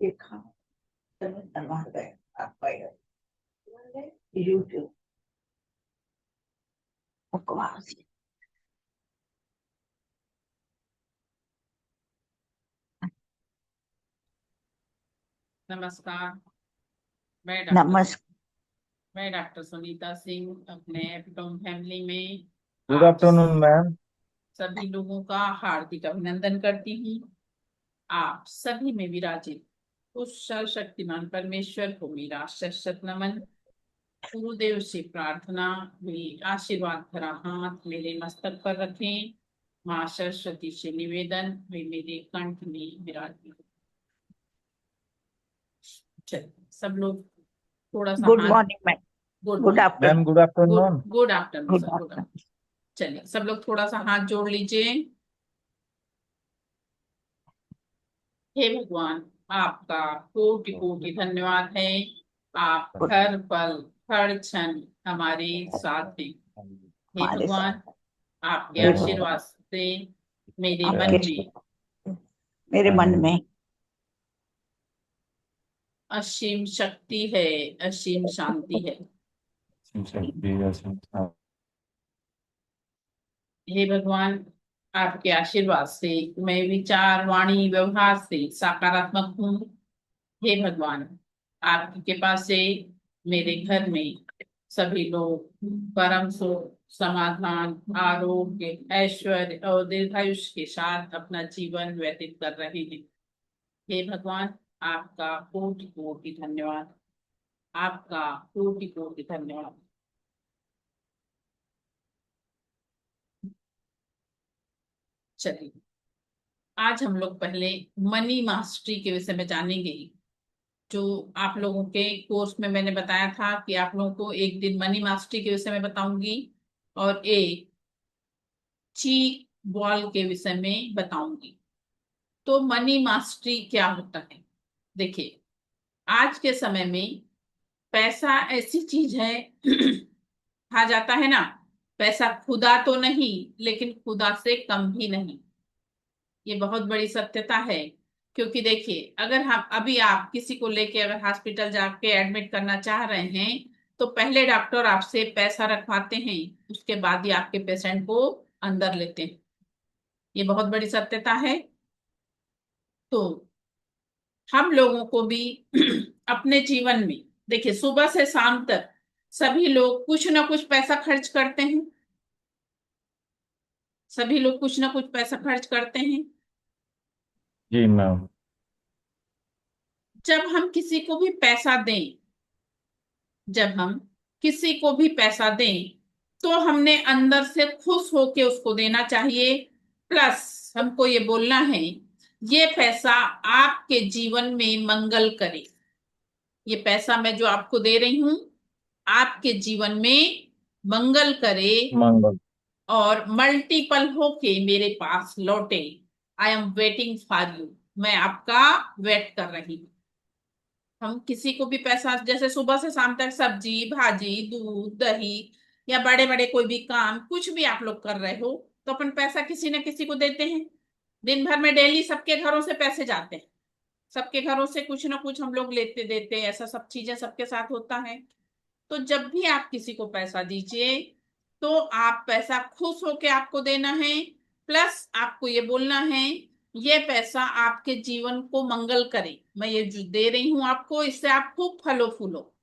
देखा तो मैं तलवार गए आपका यूट्यूब बकवास। नमस्कार। मैं डॉक्टर नमस्कार। मैं डॉक्टर सुनीता सिंह अपने एपिटोम फैमिली में गुड आप आफ्टरनून मैम। सभी लोगों का हार्दिक अभिनंदन करती हूँ। आप सभी में विराजित उस सर्वशक्तिमान परमेश्वर को मेरा शत शत नमन। गुरुदेव से प्रार्थना, वे आशीर्वाद भरा हाथ मेरे मस्तक पर रखें। माँ सरस्वती से निवेदन, वे मेरे कंठ में विराजित। चलिए सब लोग थोड़ा सा गुड हाथ। Morning ma'am. Good good morning. Ma'am afternoon. Good good afternoon. Good afternoon good sir, good afternoon. Afternoon. चलिए सब लोग थोड़ा सा हाथ जोड़ लीजिए। हे भगवान, आपका कोटि कोटि धन्यवाद है। आप हर पल हर क्षण हमारे साथ हैं। हे हमारे भगवान, साथ आपके हे भगवान, आशीर्वाद से मेरे आपके मन में मेरे मन में असीम शक्ति है, असीम शांति है। हे भगवान, आपके आशीर्वाद से मैं विचार वाणी व्यवहार से सकारात्मक हूँ। हे भगवान, आपकी कृपा से मेरे घर में सभी लोग परम सुख, समाधान, आरोग्य, ऐश्वर्य और दीर्घायुष के साथ अपना जीवन व्यतीत कर रहे हैं। हे भगवान, आपका कोटि कोटि धन्यवाद। आपका कोटि कोटि धन्यवाद। चलिए, आज हम लोग पहले मनी मास्टरी के विषय में जानेंगे। जो आप लोगों के कोर्स में मैंने बताया था कि आप लोगों को एक दिन मनी मास्टरी के विषय में बताऊंगी और एक ची बॉल के विषय में बताऊंगी। तो मनी मास्टरी क्या होता है? देखिए, आज के समय में पैसा ऐसी चीज है कहा जाता है ना, पैसा खुदा तो नहीं लेकिन खुदा से कम भी नहीं। ये बहुत बड़ी सत्यता है। क्योंकि देखिए, अगर हम अभी आप किसी को लेके अगर हॉस्पिटल जाके एडमिट करना चाह रहे हैं तो पहले डॉक्टर आपसे पैसा रखवाते हैं, उसके बाद ही आपके पेशेंट को अंदर लेते हैं। ये बहुत बड़ी सत्यता है। तो हम लोगों को भी अपने जीवन में देखिए, सुबह से शाम तक सभी लोग कुछ ना कुछ पैसा खर्च करते हैं। सभी लोग कुछ ना कुछ पैसा खर्च करते हैं। जी मैम। जब हम किसी को भी पैसा दें जब हम किसी को भी पैसा दें तो हमने अंदर से खुश होके उसको देना चाहिए। प्लस हमको ये बोलना है, ये पैसा आपके जीवन में मंगल करे। ये पैसा मैं जो आपको दे रही हूं, आपके जीवन में मंगल करे मंगल। और मल्टीपल होके मेरे पास लौटे। I am waiting for you. मैं आपका वेट कर रही हूँ। हम किसी को भी पैसा, जैसे सुबह से शाम तक सब्जी भाजी दूध दही या बड़े बड़े कोई भी काम कुछ भी आप लोग कर रहे हो, तो अपन पैसा किसी न किसी को देते हैं। दिन भर में डेली सबके घरों से पैसे जाते हैं। सबके घरों से कुछ ना कुछ हम लोग लेते देते हैं। ऐसा सब चीजें सबके साथ होता है। तो जब भी आप किसी को पैसा दीजिए तो आप पैसा खुश होके आपको देना है। प्लस आपको ये बोलना है, ये पैसा आपके जीवन को मंगल करे। मैं ये जो दे रही हूं आपको, इससे आप खूब फलो फूलो।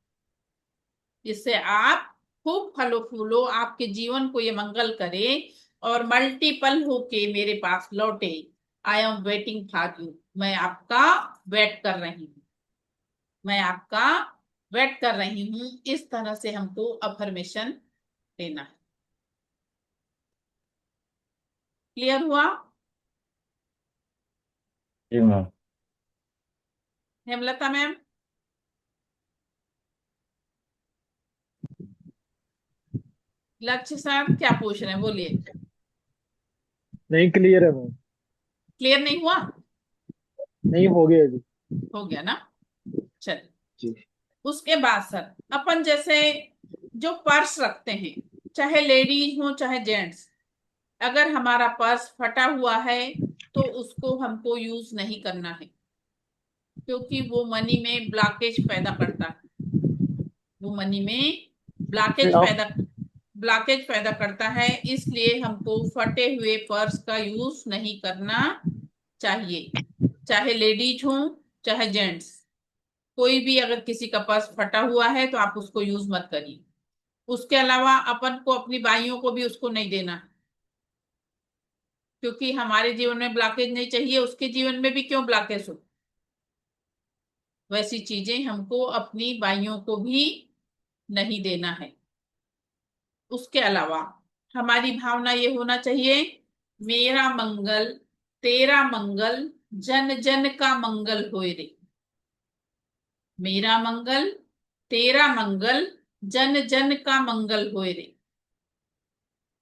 इससे आप खूब फलो फूलो, आपके जीवन को ये मंगल करे और मल्टीपल होके मेरे पास लौटे। I am waiting for you. मैं आपका वेट कर रही हूँ। मैं आपका वेट कर रही हूँ। इस तरह से हमको अफर्मेशन देना है। क्लियर हुआ? जी मैम। हेमलता मैम? लक्ष्य सर क्या पूछ रहे हैं, बोलिए। नहीं, क्लियर है मैम। क्लियर नहीं हुआ? नहीं, हो गया जी। हो गया ना? चलिए। जी। उसके बाद सर, अपन जैसे जो पर्स रखते हैं, चाहे लेडीज हो चाहे जेंट्स, अगर हमारा पर्स फटा हुआ है तो उसको हमको यूज नहीं करना है। क्योंकि वो मनी में ब्लॉकेज पैदा करता है। वो मनी में ब्लॉकेज आप पैदा ब्लॉकेज पैदा करता है। इसलिए हमको फटे हुए पर्स का यूज नहीं करना चाहिए, चाहे लेडीज हो चाहे जेंट्स। कोई भी अगर किसी का पर्स फटा हुआ है तो आप उसको यूज मत करिए। उसके अलावा अपन को अपनी बाइयों को भी उसको नहीं देना, क्योंकि हमारे जीवन में ब्लॉकेज नहीं चाहिए, उसके जीवन में भी क्यों ब्लॉकेज हो। वैसी चीजें हमको अपनी बाइयों को भी नहीं देना है। उसके अलावा हमारी भावना ये होना चाहिए, मेरा मंगल तेरा मंगल, जन जन का मंगल होए रे। मेरा मंगल तेरा मंगल, जन जन का मंगल होए रे।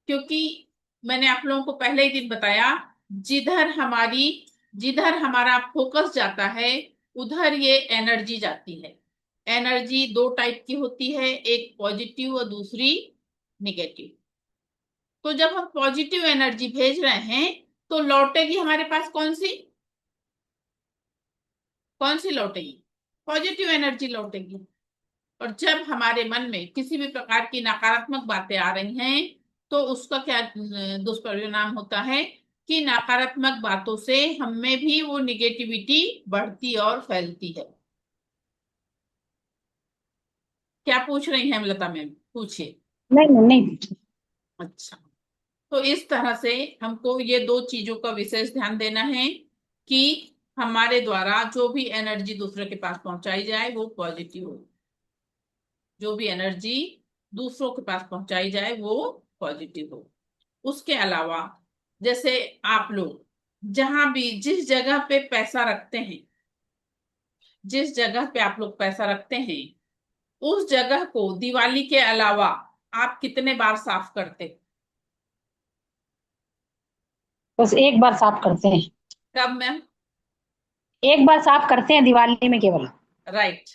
क्योंकि मैंने आप लोगों को पहले ही दिन बताया, जिधर हमारी जिधर हमारा फोकस जाता है उधर ये एनर्जी जाती है। एनर्जी दो टाइप की होती है, एक पॉजिटिव और दूसरी निगेटिव। तो जब हम पॉजिटिव एनर्जी भेज रहे हैं तो लौटेगी हमारे पास कौन सी लौटेगी? पॉजिटिव एनर्जी लौटेगी। और जब हमारे मन में किसी भी प्रकार की नकारात्मक बातें आ रही हैं तो उसका क्या दुष्परिणाम होता है कि नकारात्मक बातों से हम में भी वो निगेटिविटी बढ़ती और फैलती है। क्या पूछ रही हैं लता मैम? पूछिए। नहीं नहीं नहीं। अच्छा, तो इस तरह से हमको ये दो चीजों का विशेष ध्यान देना है कि हमारे द्वारा जो भी एनर्जी दूसरे के पास पहुंचाई जाए वो पॉजिटिव हो। जो भी एनर्जी दूसरों के पास पहुंचाई जाए वो पॉजिटिव हो। उसके अलावा जैसे आप लोग जहां भी जिस जगह पे पैसा रखते हैं, जिस जगह पे आप लोग पैसा रखते हैं उस जगह को दिवाली के अलावा आप कितने बार साफ करते? बस एक बार साफ करते हैं। कब मैम? एक बार साफ करते हैं दिवाली में केवल। राइट।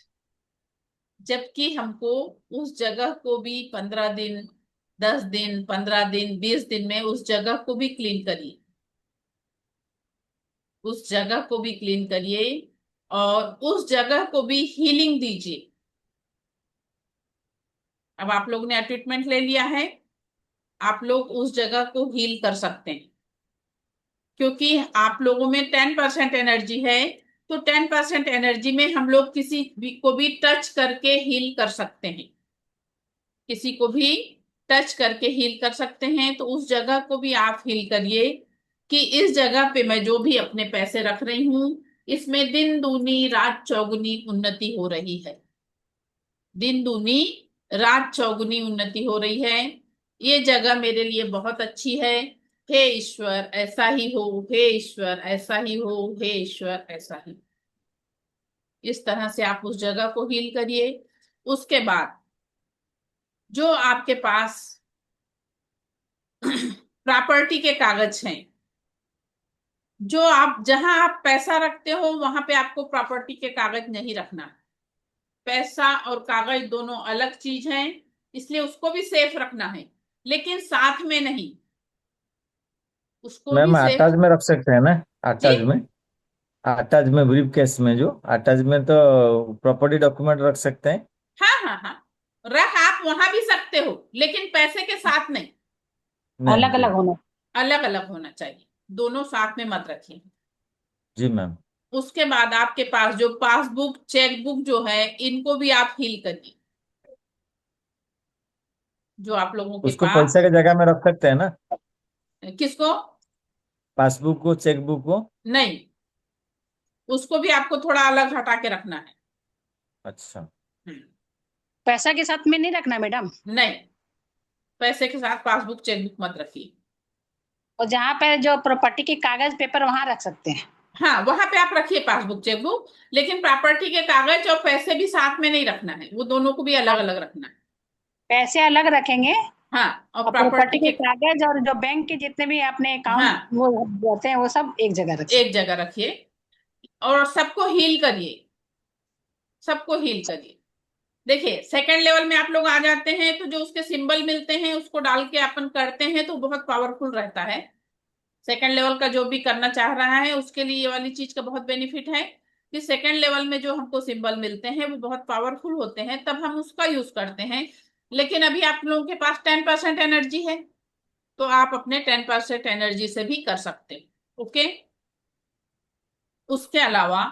जबकि हमको उस जगह को भी 15 दिन, 10 दिन, 15 दिन, 20 दिन में उस जगह को भी क्लीन करिए। उस जगह को भी क्लीन करिए और उस जगह को भी हीलिंग दीजिए। अब आप लोग ने ट्रीटमेंट ले लिया है, आप लोग उस जगह को हील कर सकते हैं। क्योंकि आप लोगों में 10% एनर्जी है, तो 10% एनर्जी में हम लोग किसी भी को भी टच करके हील कर सकते हैं। किसी को भी टच करके हील कर सकते हैं। तो उस जगह को भी आप हील करिए कि इस जगह पे मैं जो भी अपने पैसे रख रही हूं इसमें दिन दूनी रात चौगुनी उन्नति हो रही है। दिन दूनी रात चौगुनी उन्नति हो रही है। ये जगह मेरे लिए बहुत अच्छी है। हे ईश्वर ऐसा ही हो, हे ईश्वर ऐसा ही हो, हे ईश्वर ऐसा ही। इस तरह से आप उस जगह को हील करिए। उसके बाद जो आपके पास प्रॉपर्टी के कागज हैं, जो आप जहां आप पैसा रखते हो वहां पे आपको प्रॉपर्टी के कागज नहीं रखना। पैसा और कागज दोनों अलग चीज हैं, इसलिए उसको भी सेफ रखना है, लेकिन साथ में नहीं। उसको भी मैम सेफ। अटैच में रख सकते हैं ना? जी। अटैच में ब्रीफ केस में, जो अटैच में तो प्रॉपर्टी डॉक्यूमेंट रख सकते हैं। हाँ हाँ हाँ, रख आप वहां भी सकते हो, लेकिन पैसे के साथ नहीं। नहीं अलग जी। अलग होना। अलग अलग होना चाहिए, दोनों साथ में मत रखिए। जी मैम। उसके बाद आपके पास जो पासबुक चेकबुक जो है इनको भी आप हील करिए। जो आप लोगों के उसको पास। पैसे की जगह में रख सकते हैं ना? किसको? पासबुक को, चेकबुक को? नहीं, उसको भी आपको थोड़ा अलग हटा के रखना है। अच्छा। हम्म, पैसा के साथ में नहीं रखना मैडम। नहीं, पैसे के साथ पासबुक चेकबुक मत रखिए। और जहाँ पे जो प्रॉपर्टी के कागज पेपर वहां रख सकते हैं। हाँ, वहां पे आप रखिए पासबुक चेकबुक, लेकिन प्रॉपर्टी के कागज और पैसे भी साथ में नहीं रखना है, वो दोनों को भी अलग हाँ, अलग रखना है। पैसे अलग रखेंगे हाँ, और और प्रॉपर्टी प्रॉपर्टी के के। कागज और जो बैंक के जितने भी अपने अकाउंट हाँ, वो होते हैं वो सब एक जगह रख एक सकते जगह रखिए और सबको हील करिए। सबको हील करिए। देखिए, सेकंड लेवल में आप लोग आ जाते हैं तो जो उसके सिंबल मिलते हैं उसको डाल के अपन करते हैं तो बहुत पावरफुल रहता है। सेकंड लेवल का जो भी करना चाह रहा है उसके लिए ये वाली चीज का बहुत बेनिफिट है कि सेकेंड लेवल में जो हमको सिंबल मिलते हैं वो बहुत पावरफुल होते हैं, तब हम उसका यूज करते हैं। लेकिन अभी आप लोगों के पास 10% एनर्जी है, तो आप अपने 10% एनर्जी से भी कर सकते हैं। ओके। उसके अलावा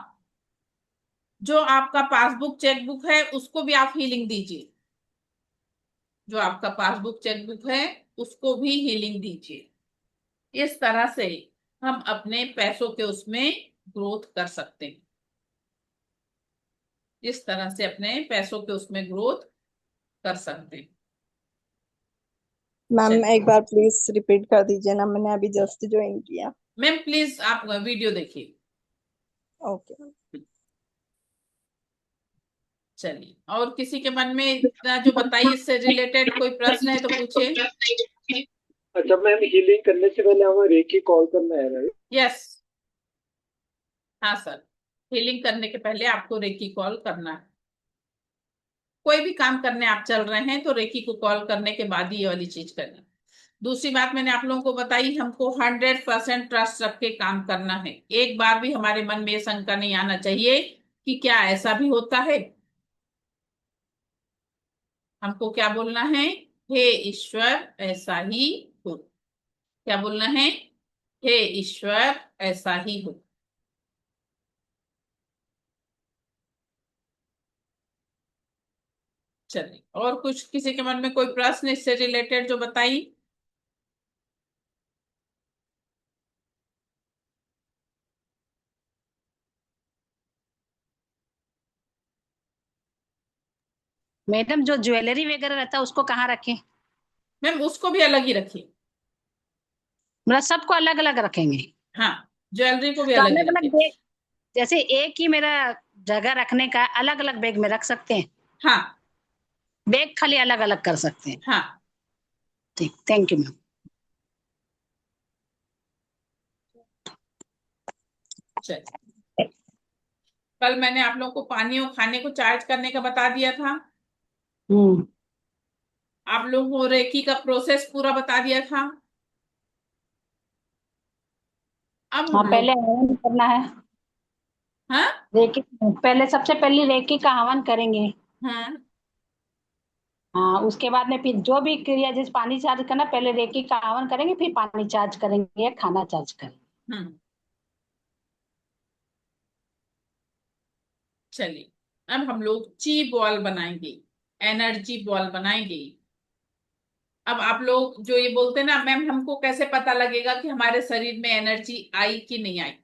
जो आपका पासबुक चेकबुक है उसको भी आप हीलिंग दीजिए। जो आपका पासबुक चेकबुक है उसको भी हीलिंग दीजिए। इस तरह से हम अपने पैसों के उसमें ग्रोथ कर सकते हैं। इस तरह से अपने पैसों के उसमें ग्रोथ कर सकते हैं। मैम चलिए एक बार प्लीज रिपीट कर दीजिए ना, मैंने अभी जस्ट ज्वाइन किया। मैम, प्लीज आप वीडियो देखिए। ओके। चलिए, और किसी के मन में इतना जो बताइए इससे रिलेटेड कोई प्रश्न है तो पूछिए। अच्छा मैम, हीलिंग करने से पहले हमें रेकी कॉल करना है राइट? यस, हाँ सर, हीलिंग करने के पहले आपको रेकी कॉल करना है। कोई भी काम करने आप चल रहे हैं तो रेकी को कॉल करने के बाद ही ये वाली चीज करनी। दूसरी बात मैंने आप लोगों को बताई, हमको 100% ट्रस्ट रख के काम करना है। एक बार भी हमारे मन में ये शंका नहीं आना चाहिए कि क्या ऐसा भी होता है। हमको क्या बोलना है? हे ईश्वर ऐसा ही हो। क्या बोलना है? हे ईश्वर ऐसा ही हो। चलिए, और कुछ किसी के मन में कोई प्रश्न इससे रिलेटेड जो बताई? मैडम जो ज्वेलरी वगैरह रहता है उसको कहाँ रखें? मैम उसको भी अलग ही रखिए। मतलब सबको अलग अलग रखेंगे? हाँ, ज्वेलरी को भी तो अलग ही अलग अलग रखिए। बैग, जैसे एक ही मेरा जगह रखने का, अलग अलग बैग में रख सकते हैं? हाँ बैग खाली अलग अलग कर सकते हैं? हाँ। ठीक, थैंक यू मैम। चलिए, कल मैंने आप लोगों को पानी और खाने को चार्ज करने का बता दिया था। हम्म। आप लोगों को रेकी का प्रोसेस पूरा बता दिया था। अब हाँ, हम पहले लोग, हवन करना है। हाँ रेकी पहले, सबसे पहले रेकी का हवन करेंगे। हाँ हाँ, उसके बाद में फिर जो भी क्रिया, जैसे पानी चार्ज करना, पहले रेकी का हवन करेंगे, फिर पानी चार्ज करेंगे, खाना चार्ज करेंगे। हम्म। चलिए, अब हम लोग ची बॉल बनाएंगे, एनर्जी बॉल बनाएंगे। अब आप लोग जो ये बोलते हैं ना, मैम हमको कैसे पता लगेगा कि हमारे शरीर में एनर्जी आई कि नहीं आई,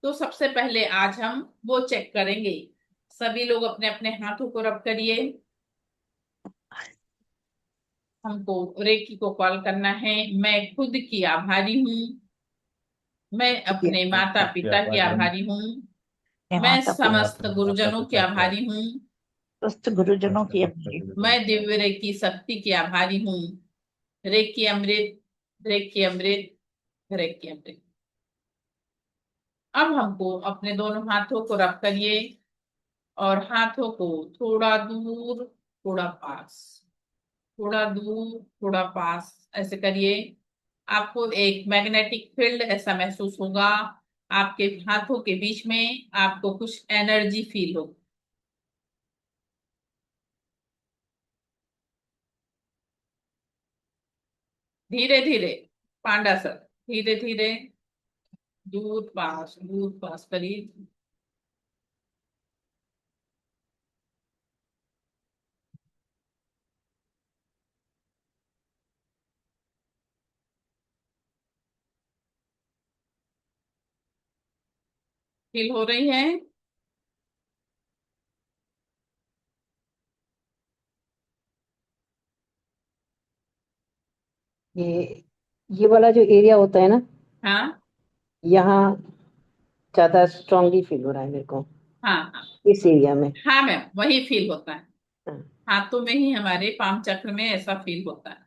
तो सबसे पहले आज हम वो चेक करेंगे। सभी लोग अपने अपने हाथों को रब करिए। हमको रेकी को कॉल करना है। मैं खुद की आभारी हूँ। मैं अपने माता पिता की आभारी हूँ। मैं माता पिता समस्त गुरुजनों की आभारी हूँ। स्वस्थ गुरुजनों की अपनी मैं दिव्य रेकी शक्ति की आभारी हूँ। रेकी अमृत, रेकी अमृत, रेकी अमृत। अब हमको अपने दोनों हाथों को रब करिए और हाथों को थोड़ा दूर, थोड़ा पास, थोड़ा दूर, थोड़ा पास ऐसे करिए। आपको एक मैग्नेटिक फील्ड ऐसा महसूस होगा। आपके हाथों के बीच में आपको कुछ एनर्जी फील होगी। धीरे धीरे, पांडा सर, धीरे धीरे, दूर पास करिए। फील हो रही है? ये ये वाला जो एरिया होता है ना, हाँ यहाँ ज्यादा स्ट्रांगली फील हो रहा है मेरे को, हाँ हाँ इस एरिया में। हाँ मैम, वही फील होता है। हाँ। हाथों में ही, हमारे पाम चक्र में ऐसा फील होता है।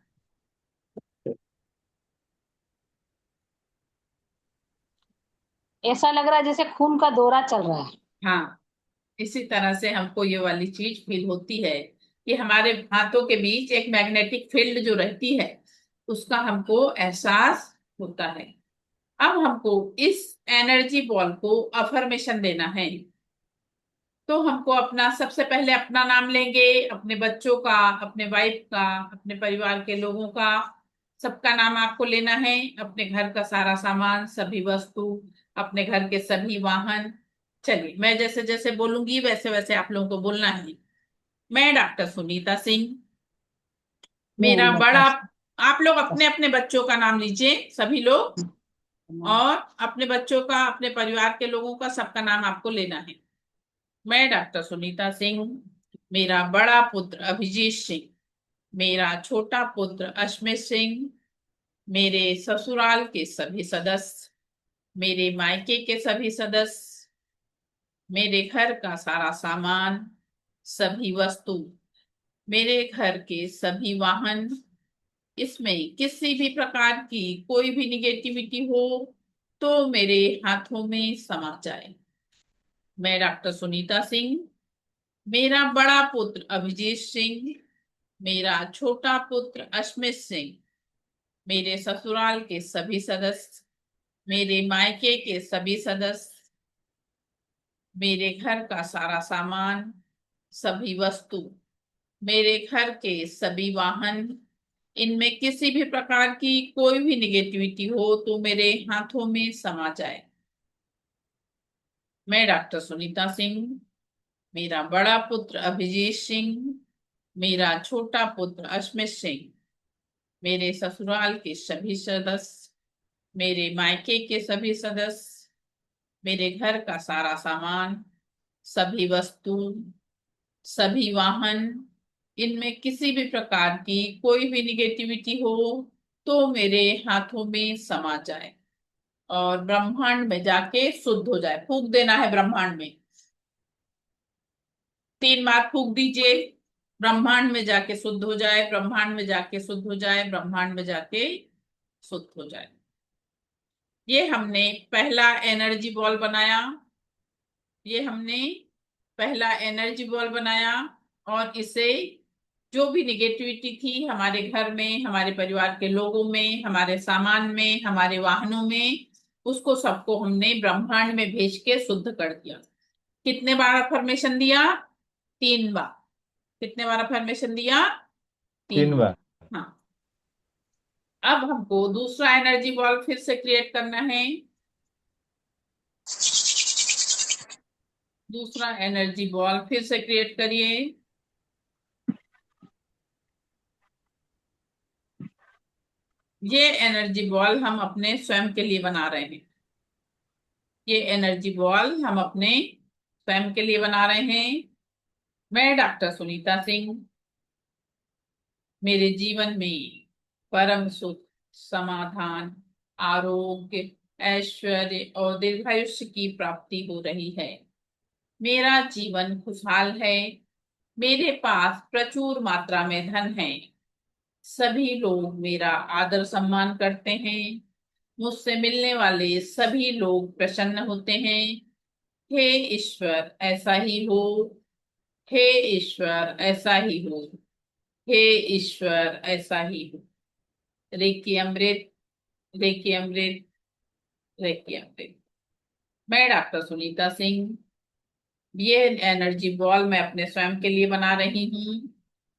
ऐसा लग रहा है जैसे खून का दौरा चल रहा है। हाँ, इसी तरह से हमको ये वाली चीज फील होती है कि हमारे हाथों के बीच एक मैग्नेटिक फील्ड जो रहती है उसका हमको एहसास होता है। अब हमको इस एनर्जी बॉल को अफर्मेशन देना है तो हमको अपना सबसे पहले अपना नाम लेंगे, अपने बच्चों का, अपने वाइफ का, अपने परिवार के लोगों का, सबका नाम आपको लेना है। अपने घर का सारा सामान, सभी वस्तु, अपने घर के सभी वाहन। चलिए, मैं जैसे जैसे बोलूंगी वैसे वैसे आप लोगों को बोलना है। मैं डॉक्टर सुनीता सिंह, मेरा बड़ा, आप लोग अपने अपने बच्चों का नाम लीजिए, सभी लोग, और अपने बच्चों का, अपने परिवार के लोगों का, सबका नाम आपको लेना है। मैं डॉक्टर सुनीता सिंह, मेरा बड़ा पुत्र अभिजीत सिंह, मेरा छोटा पुत्र अश्मित सिंह, मेरे ससुराल के सभी सदस्य, मेरे मायके के सभी सदस्य, मेरे घर का सारा सामान, सभी वस्तु, मेरे घर के सभी वाहन, इसमें किसी भी प्रकार की कोई भी निगेटिविटी हो तो मेरे हाथों में समा जाए। मैं डॉक्टर सुनीता सिंह, मेरा बड़ा पुत्र अभिजीत सिंह, मेरा छोटा पुत्र अश्मित सिंह, मेरे ससुराल के सभी सदस्य, मेरे मायके के सभी सदस्य, मेरे घर का सारा सामान, सभी वस्तु, मेरे घर के सभी वाहन, इनमें किसी भी प्रकार की कोई भी निगेटिविटी हो तो मेरे हाथों में समा जाए। मैं डॉक्टर सुनीता सिंह, मेरा बड़ा पुत्र अभिजीत सिंह, मेरा छोटा पुत्र अश्मित सिंह, मेरे ससुराल के सभी सदस्य, मेरे मायके के सभी सदस्य, मेरे घर का सारा सामान, सभी वस्तु, सभी वाहन, इनमें किसी भी प्रकार की कोई भी निगेटिविटी हो तो मेरे हाथों में समा जाए और ब्रह्मांड में जाके शुद्ध हो जाए। फूंक देना है ब्रह्मांड में, 3 बार फूंक दीजिए। ब्रह्मांड में जाके शुद्ध हो जाए, ब्रह्मांड में जाके शुद्ध हो जाए, ब्रह्मांड में जाके शुद्ध हो जाए। ये हमने पहला एनर्जी बॉल बनाया, ये हमने पहला एनर्जी बॉल बनाया, और इसे जो भी निगेटिविटी थी हमारे घर में, हमारे परिवार के लोगों में, हमारे सामान में, हमारे वाहनों में, उसको सबको हमने ब्रह्मांड में भेज के शुद्ध कर दिया। कितने बार अफर्मेशन दिया? 3 बार। कितने बार अफर्मेशन दिया? 3 बार। हाँ। अब हमको दूसरा एनर्जी बॉल फिर से क्रिएट करना है। दूसरा एनर्जी बॉल फिर से क्रिएट करिए। ये एनर्जी बॉल हम अपने स्वयं के लिए बना रहे हैं। ये एनर्जी बॉल हम अपने स्वयं के लिए बना रहे हैं। मैं डॉक्टर सुनीता सिंह, मेरे जीवन में परम सुख, समाधान, आरोग्य, ऐश्वर्य और दीर्घायुष्य की प्राप्ति हो रही है। मेरा जीवन खुशहाल है। मेरे पास प्रचुर मात्रा में धन है। सभी लोग मेरा आदर सम्मान करते हैं। मुझसे मिलने वाले सभी लोग प्रसन्न होते हैं। हे ईश्वर, ऐसा ही हो। हे ईश्वर, ऐसा ही हो। हे ईश्वर, ऐसा ही हो। रेकी अमृत, रेकी अमृत, रेकी अमृत। मैं डॉक्टर सुनीता सिंह, ये एनर्जी बॉल मैं अपने स्वयं के लिए बना रही हूँ।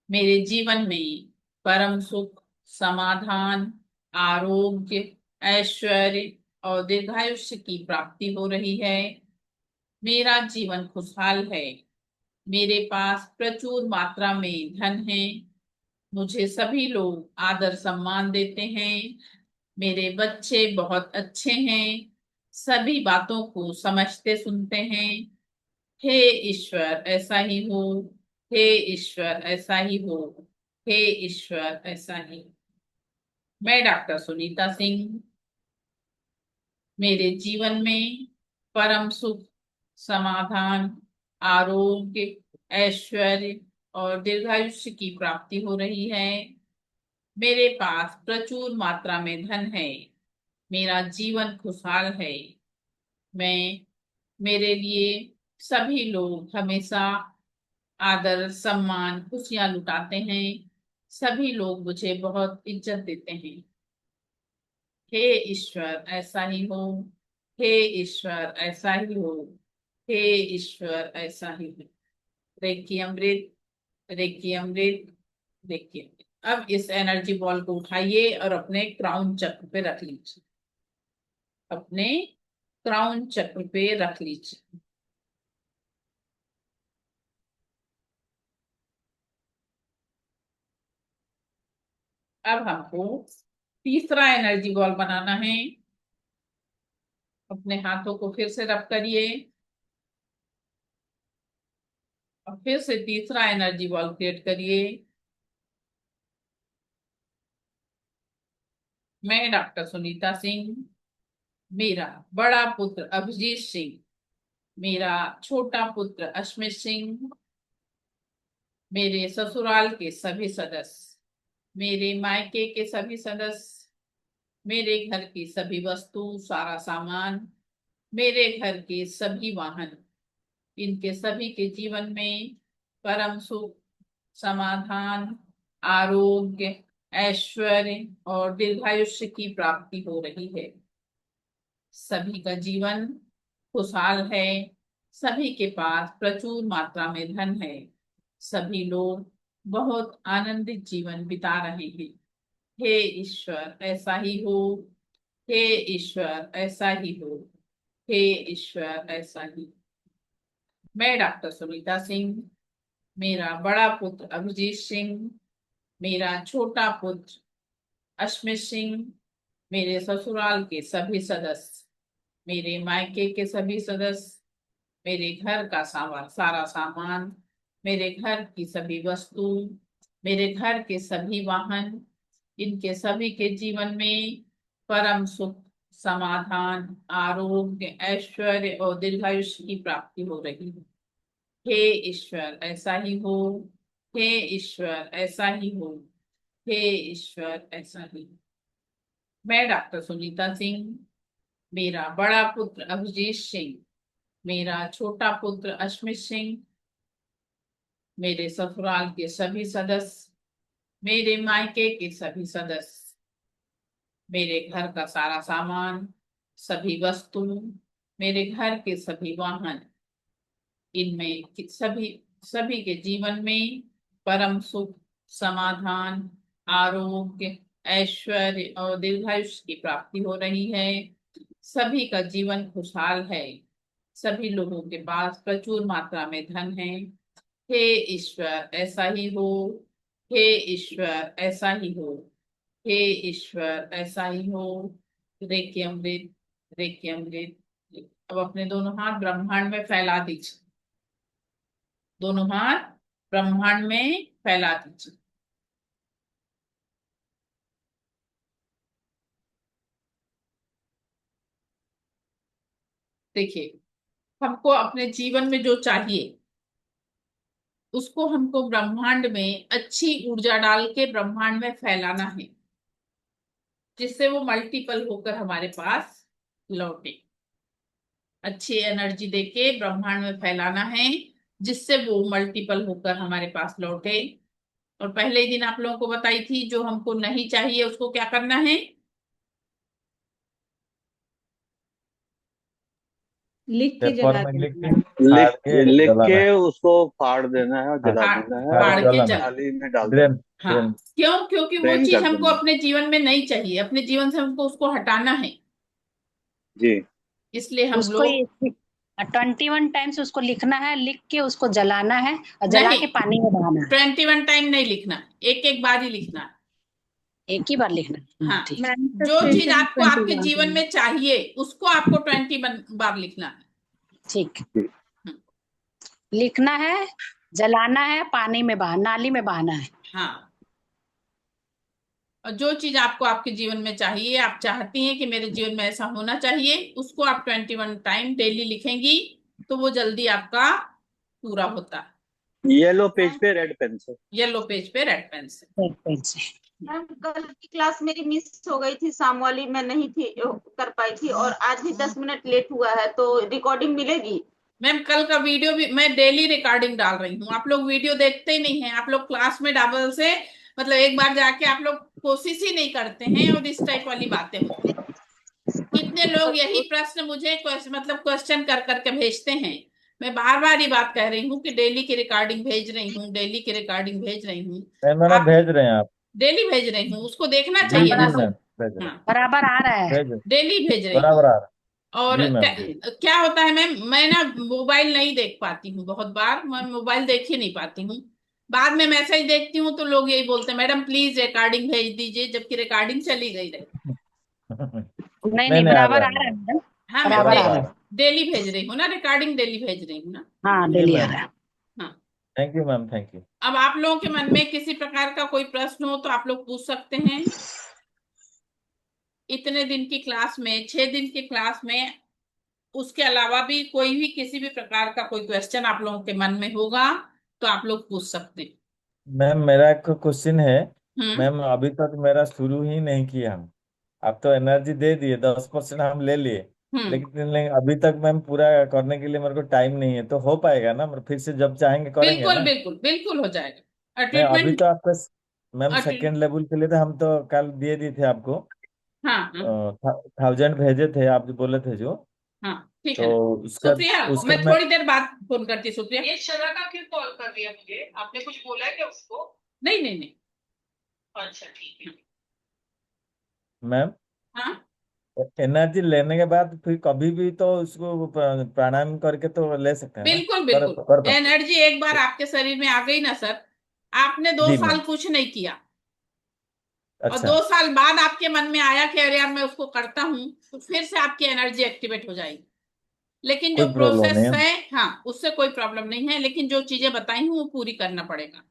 मेरे जीवन में परम सुख, समाधान, आरोग्य, ऐश्वर्य और दीर्घायुष्य की प्राप्ति हो रही है। मेरा जीवन खुशहाल है। मेरे पास प्रचुर मात्रा में धन है। मुझे सभी लोग आदर सम्मान देते हैं। मेरे बच्चे बहुत अच्छे हैं। सभी बातों को समझते सुनते हैं। हे ईश्वर, ऐसा ही हो। हे ईश्वर, ऐसा ही हो। हे ईश्वर, ऐसा ही हो। मैं डॉक्टर सुनीता सिंह, मेरे जीवन में परम सुख, समाधान, आरोग्य, ऐश्वर्य और दीर्घायुष्य की प्राप्ति हो रही है। मेरे पास प्रचुर मात्रा में धन है। मेरा जीवन खुशहाल है। मैं, मेरे लिए सभी लोग हमेशा आदर, सम्मान, खुशियां लुटाते हैं। सभी लोग मुझे बहुत इज्जत देते हैं। हे ईश्वर, ऐसा ही हो। हे ईश्वर, ऐसा ही हो। हे ईश्वर ऐसा ही हो। रेकी अमृत, रेकी अमृत, रेकी अमृत। अब इस एनर्जी बॉल को उठाइए और अपने क्राउन चक्र पे रख लीजिए, अपने क्राउन चक्र पे रख लीजिए। अब हमको तीसरा एनर्जी बॉल बनाना है। अपने हाथों को फिर से रब करिए और फिर से तीसरा एनर्जी बॉल क्रिएट करिए। मैं डॉक्टर सुनीता सिंह, मेरा बड़ा पुत्र अभिजीत सिंह, मेरा छोटा पुत्र अश्मित सिंह, मेरे ससुराल के सभी सदस्य, मेरे मायके के सभी सदस्य, मेरे घर की सभी वस्तु सारा सामान, मेरे घर के सभी वाहन, इनके सभी के जीवन में परम सुख, समाधान, आरोग्य, ऐश्वर्य और दीर्घायुष्य की प्राप्ति हो रही है। सभी का जीवन खुशहाल है, सभी के पास प्रचुर मात्रा में धन है, सभी लोग बहुत आनंदित जीवन बिता रहे हैं। हे ईश्वर ऐसा ही हो, हे ईश्वर ऐसा ही हो, हे ईश्वर ऐसा ही। मैं डॉक्टर सुनीता सिंह, मेरा बड़ा पुत्र अभिजीत सिंह, मेरा छोटा पुत्र अश्मित सिंह, मेरे ससुराल के सभी सदस्य, मेरे मायके के सभी सदस्य, मेरे घर का सारा सामान, मेरे घर की सभी वस्तु, मेरे घर के सभी वाहन, इनके सभी के जीवन में परम सुख, समाधान, आरोग्य, ऐश्वर्य और दीर्घायुष्य की प्राप्ति हो रही है। हे ईश्वर ऐसा ही हो, हे ईश्वर ऐसा ही हो, हे ईश्वर ऐसा ही हो। मैं डॉक्टर सुनीता सिंह, मेरा बड़ा पुत्र अभिजीत सिंह, मेरा छोटा पुत्र अश्मित सिंह, मेरे ससुराल के सभी सदस्य, मेरे मायके के सभी सदस्य, मेरे घर का सारा सामान, सभी वस्तु, मेरे घर के सभी वाहन, इनमें सभी के जीवन में परम सुख, समाधान, आरोग्य, ऐश्वर्य और दीर्घायुष्य की प्राप्ति हो रही है। सभी का जीवन खुशहाल है, सभी लोगों के पास प्रचुर मात्रा में धन है। हे ईश्वर ऐसा ही हो, हे ईश्वर ऐसा ही हो, हे ईश्वर ऐसा ही हो। रेकी अमृत, रेकी अमृत। अब अपने दोनों हाथ ब्रह्मांड में फैला दीजिए, दोनों हाथ ब्रह्मांड में फैला दीजिए। देखिए, हमको अपने जीवन में जो चाहिए उसको हमको ब्रह्मांड में अच्छी ऊर्जा डाल के ब्रह्मांड में फैलाना है, जिससे वो मल्टीपल होकर हमारे पास लौटे। अच्छी एनर्जी देके ब्रह्मांड में फैलाना है, जिससे वो मल्टीपल होकर हमारे पास लौटे। और पहले ही दिन आप लोगों को बताई थी, जो हमको नहीं चाहिए उसको क्या करना है? लिख के पेपर जला में लिख देना के है। लिख जलाना के है। उसको फाड़ देना है और जला फाड़ देना है फाड़ और के जला। थाली में डाल ब्रेन देना हाँ, ब्रेन क्यों? क्योंकि वो ब्रेन चीज कर हमको देना। अपने जीवन में नहीं चाहिए, अपने जीवन से हमको उसको हटाना है। जी, इसलिए हम उसको लोग 21 टाइम्स उसको लिखना है, लिख के उसको जलाना है और जला नहीं, के पानी में बहाना है। 21 टाइम नहीं लिखना, एक एक बार ही लिखना है। एक ही बार लिखना है। हाँ, ठीक। जो चीज आपको आपके जीवन में चाहिए उसको आपको 21 बार लिखना है। ठीक। जी। लिखना है, जलाना है, पानी में नाली में बहाना है। हाँ, और जो चीज आपको आपके जीवन में चाहिए, आप चाहती हैं कि मेरे जीवन में ऐसा होना चाहिए, उसको आप 21 टाइम डेली लिखेंगी तो वो जल्दी आपका पूरा होता है। येलो पेज पे रेड पेन से। येलो पेज पे रेड पेन से। रेड पेन से। मैम कल की क्लास मेरी मिस हो गई थी, शाम वाली मैं नहीं थी कर पाई थी, और आज भी 10 मिनट लेट हुआ है, तो रिकॉर्डिंग मिलेगी? मैम कल का वीडियो भी मैं डेली रिकॉर्डिंग डाल रही हूँ, आप लोग वीडियो देखते ही नहीं है। आप लोग क्लास में डबल से मतलब एक बार जाके आप लोग कोशिश ही नहीं करते हैं और इस टाइप वाली बातें होती हैं। कितने लोग यही प्रश्न मुझे मतलब क्वेश्चन कर करके भेजते हैं मैं बार बार ये बात कह रही हूँ कि डेली की रिकॉर्डिंग भेज रही हूँ, डेली की रिकॉर्डिंग भेज रही हूँ। मैम आप भेज रहे हैं आप? डेली भेज रही हूँ, उसको देखना जी चाहिए ना जी सर। मैम भेज रहे हैं, हाँ, बराबर आ रहा है। भेज रहे हैं। डेली भेज रही बराबर हूँ। आ रहा और है। जी क्या, मैम जी। क्या होता है मैम, मैं ना मोबाइल नहीं देख पाती हूँ, बहुत बार मैं मोबाइल देख ही नहीं पाती हूँ। बाद में मैसेज देखती हूँ तो लोग यही बोलते हैं, मैडम प्लीज रिकॉर्डिंग भेज दीजिए, जबकि रिकॉर्डिंग चली गई रही। नहीं नहीं नहीं, नहीं आ बराबर रहा आ है रहा है मैडम, मैडम, हाँ, मैं बराबर आ बराबर आ रहा रहा है। डेली भेज रही हूँ ना, रिकॉर्डिंग डेली भेज रही हूँ ना। हाँ, है। जी डेली आ मैम, रहा है। हाँ। Thank you ma'am, thank you. अब आप लोगों के मन में किसी प्रकार का कोई प्रश्न हो तो आप लोग पूछ सकते हैं। इतने दिन की क्लास में, 6 दिन की क्लास में, उसके अलावा भी कोई भी किसी भी प्रकार का कोई क्वेश्चन आप लोगों के मन में होगा तो आप लोग पूछ सकते हैं। मैम मेरा एक क्वेश्चन है। हम्म। मैम अभी तक मेरा शुरू ही नहीं किया हम। आप तो एनर्जी दे दिए, 10% हम ले लिए, हम्म। लेकिन अभी तक मैम पूरा करने के लिए मेरे को टाइम नहीं है। तो हो पाएगा ना? मतलब फिर से जब चाहेंगे करेंगे बिल्कुल ना? बिल्कुल बिल्कुल हो जाएगा। नहीं अभी ट्रीटमेंट। तो आपका मैम सेकेंड लेवल के लिए तो हम तो कल दे दिए थे आपको। हाँ हाँ 1000 भेजे थे आप जो बोले थे जो। हाँ, ठीक है तो ना। उसका सुप्रिया, उसका मैं मैं थोड़ी देर बाद फोन करती हूँ। सुप्रिया, ये शरा का क्यों कॉल कर रही है मुझे? आपने कुछ बोला है क्या उसको? नहीं नहीं नहीं। अच्छा ठीक है। मैम हाँ, एनर्जी लेने के बाद फिर कभी भी तो उसको प्राणायाम करके तो ले सकते हैं ना? बिल्कुल कर बिल्कुल। कर पाते। एनर्जी एक बार आपके शरीर में आ गई ना सर, आपने दो जी साल मैम। कुछ नहीं किया और अच्छा, 2 साल बाद आपके मन में आया कि अरे यार मैं उसको करता हूँ, तो फिर से आपकी एनर्जी एक्टिवेट हो जाएगी। लेकिन जो कोई प्रॉब्लम नहीं प्रोसेस है। है, हाँ, उससे कोई प्रॉब्लम नहीं है, लेकिन जो चीजें बताई हूँ वो पूरी करना पड़ेगा।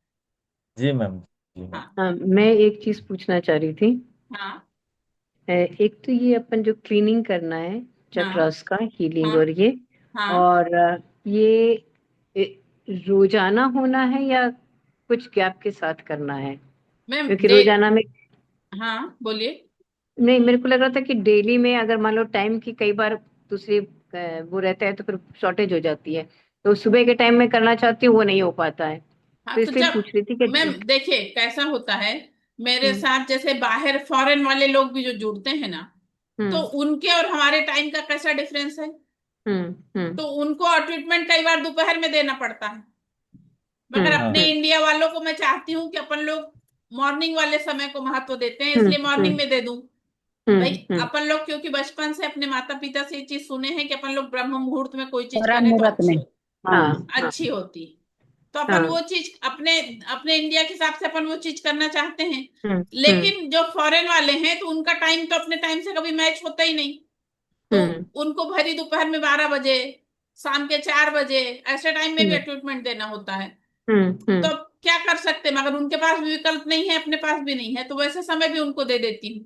जी मैम, जी मैम। हाँ हाँ, मैं एक चीज पूछना चाह रही थी। हाँ एक तो ये अपन जो क्लीनिंग करना है हाँ चक्रस का, हीलिंग हाँ और ये, हाँ। और ये रोजाना होना है या कुछ गैप के साथ करना है? मैम क्योंकि रोजाना में, हाँ बोलिए। नहीं, मेरे को लग रहा था कि डेली में अगर मान लो टाइम की कई बार दूसरी वो रहता है तो फिर शॉर्टेज हो जाती है, तो सुबह के टाइम में करना चाहती हूँ वो नहीं हो पाता है, हाँ तो तो इसलिए जब, पूछ रही थी मैम कि। देखिए कैसा होता है, मेरे हम्म साथ जैसे बाहर फॉरेन वाले लोग भी जो जुड़ते हैं ना, तो हम्म उनके और हमारे टाइम का कैसा डिफरेंस है। हम्म तो उनको ट्रीटमेंट कई बार दोपहर में देना पड़ता है, मगर हाँ अपने हम्म इंडिया वालों को मैं चाहती हूँ कि अपन लोग मॉर्निंग वाले समय को महत्व देते हैं, हम्म इसलिए मॉर्निंग हम्म में दे दूं। भाई हम्म। अपन लोग क्योंकि बचपन से अपने माता पिता से ये चीज सुने हैं कि अपन लोग ब्रह्म मुहूर्त में कोई चीज ब्रह्म करें तो मुहूर्त में। अच्छी, हाँ। हाँ हाँ अच्छी होती। तो अपन हाँ। वो चीज अपने अपने इंडिया के हिसाब से अपन वो चीज करना चाहते हैं। हम्म लेकिन जो फॉरेन वाले हैं तो उनका टाइम तो अपने टाइम से कभी मैच होता ही नहीं। तो हम्म उनको भरी दोपहर में 12 बजे, शाम के 4 बजे, ऐसे टाइम में भी हम्म ट्रीटमेंट देना होता है। तो हम्म। अब क्या कर सकते हैं, मगर उनके पास भी विकल्प नहीं है, अपने पास भी नहीं है, तो वैसे समय भी उनको दे देती हूँ।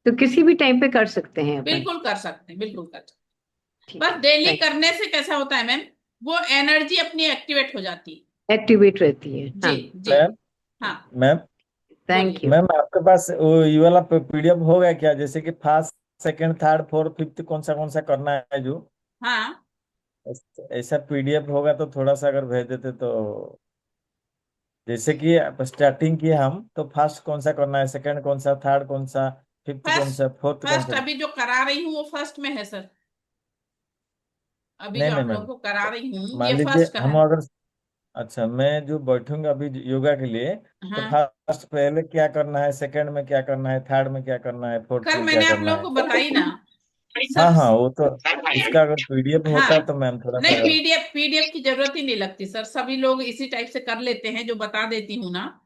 तो किसी भी टाइम पे कर सकते हैं अपन? बिल्कुल कर सकते हैं, बिल्कुल कर सकते हैं। ठीक बस है, डेली थैंक। करने से कैसा होता है मैम, वो एनर्जी अपनी एक्टिवेट हो जाती है। एक्टिवेट रहती है, जी हाँ। जी। मैम, हाँ मैम थैंक बोलिए। यू। मैम आपके पास वो ये वाला पीडीएफ होगा क्या? जैसे कि first, second, third, fourth, fifth कौन सा करना है जो हाँ ऐसा पीडीएफ होगा तो थोड़ा सा अगर भेज देते तो। जैसे कि स्टार्टिंग किए हम तो फर्स्ट कौन सा करना है, सेकंड कौन सा, थर्ड कौन सा, फिफ्थ कौन फर्स्ट, सा, फोर्थ कौन फर्स्ट सा? अभी जो करा रही हूँ वो फर्स्ट में है सर। अभी नहीं जो नहीं आप लोगों मैम, को करा रही हूँ ये मान लीजिए फर्स्ट का हम है। अगर, अच्छा मैं जो बैठूंगा अभी योगा के लिए, तो हाँ, फर्स्ट पहले क्या करना है, सेकंड में क्या करना है, थर्ड में क्या करना है, फोर्थ कल में क्या मैंने आप करना लोगों है? को बताई ना हाँ सब। हाँ वो तो, उसका अगर पीडीएफ हाँ, होता तो मैम थोड़ा सा नहीं अगर। पीडीएफ की जरूरत ही नहीं लगती सर, सभी लोग इसी टाइप से कर लेते हैं, जो बता देती हूँ ना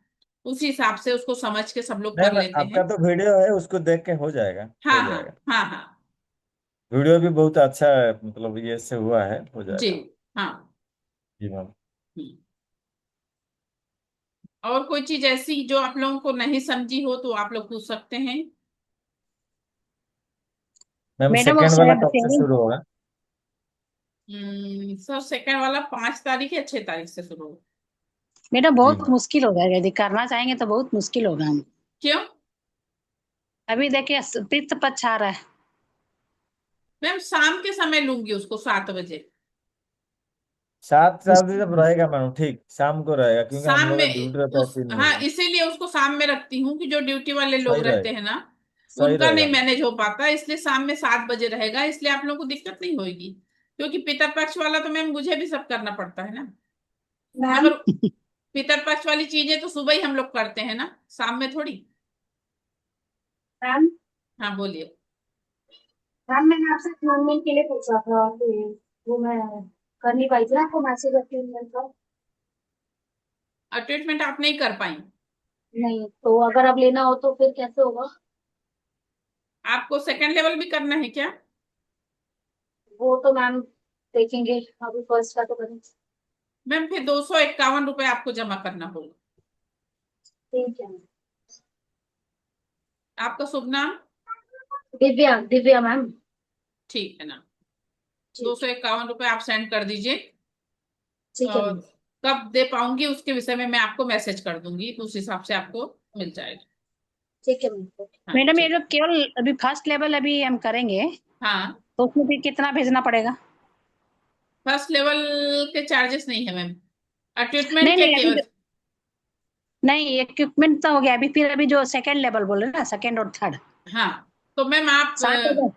उसी हिसाब से उसको समझ के सब लोग नहीं कर लेते आपका हैं। तो वीडियो है, उसको देख के हो जाएगा, हाँ हो हाँ जाएगा। हाँ हाँ। वीडियो भी बहुत अच्छा है, मतलब ये से हुआ है, हो जी। जाएगा। हाँ। जी मैम। हम्म। और कोई चीज ऐसी जो आप लोगों को नहीं समझी हो तो आप लोग पूछ सकते हैं। मैम मैडम वो सेकंड वाला कब से शेयरिंग, शुरू होगा? सर सेकंड वाला 5 तारीख या 6 तारीख से शुरू हो। मैडम जी बहुत मैम। मुश्किल होगा, यदि करना चाहेंगे तो बहुत मुश्किल होगा हम। क्यों? अभी देखिए पित्त पक्ष आ रहा है। मैम शाम के समय लूंगी उसको 7 बजे। 7 साल से जब रहेगा मैम, ठीक शाम को रहेगा क्योंकि हम शाम लोग का में ड्यूटी रहता है उस, 3 बजे। हाँ इसीलिए उसको शाम में रखती हूँ कि जो ड्यूटी वाले लोग सही रहते रहेगा, हैं ना, सही उनका रहेगा नहीं मैम। मैनेज हो पाता, इसलिए शाम में 7 बजे रहेगा, इसलिए आप लोगों को दिक्कत नहीं होगी। क्योंकि पितरपक्ष वाला तो मैम मुझे भी सब करना पड़ता है ना, मैम मगर पितरपक्ष वाली चीजें तो सुबह ही हम लोग करते हैं ना, शाम में थोड़ी। मैम हाँ बोलिए। मैम मैंने आपसे ट्रीटमेंट के लिए पूछा था, तो वो मैं कर नहीं पाई थी ना, आपको मैसेज ट्रीटमेंट का। और ट्रीटमेंट आप नहीं कर पाई? नहीं, तो अगर अब लेना हो तो फिर कैसे होगा? आपको सेकंड लेवल भी करना है क्या? वो तो मैम देखेंगे, अभी फर्स्ट का तो करें। मैम फिर 251 रुपए आपको जमा करना होगा। ठीक है मैम। आपका शुभ नाम? दिव्या, दिव्या मैम। ठीक है ना, ठीक 251 रुपए आप सेंड कर दीजिए। ठीक है और मैम। कब दे पाऊंगी उसके विषय में मैं आपको मैसेज कर दूंगी, उस हिसाब से आपको मिल जाएगा। ठीक है मैम। हाँ मैडम ये ठीक। लोग केवल अभी फर्स्ट लेवल अभी हम करेंगे, हाँ, तो उसमें भी कितना भेजना पड़ेगा? फर्स्ट लेवल के चार्जेस नहीं है मैम, ट्रीटमेंट नहीं के नहीं, अभी केवल। नहीं, इक्विपमेंट तो हो गया, अभी फिर अभी जो सेकंड लेवल बोले ना, सेकंड और थर्ड, हाँ तो मैम आप 60,000,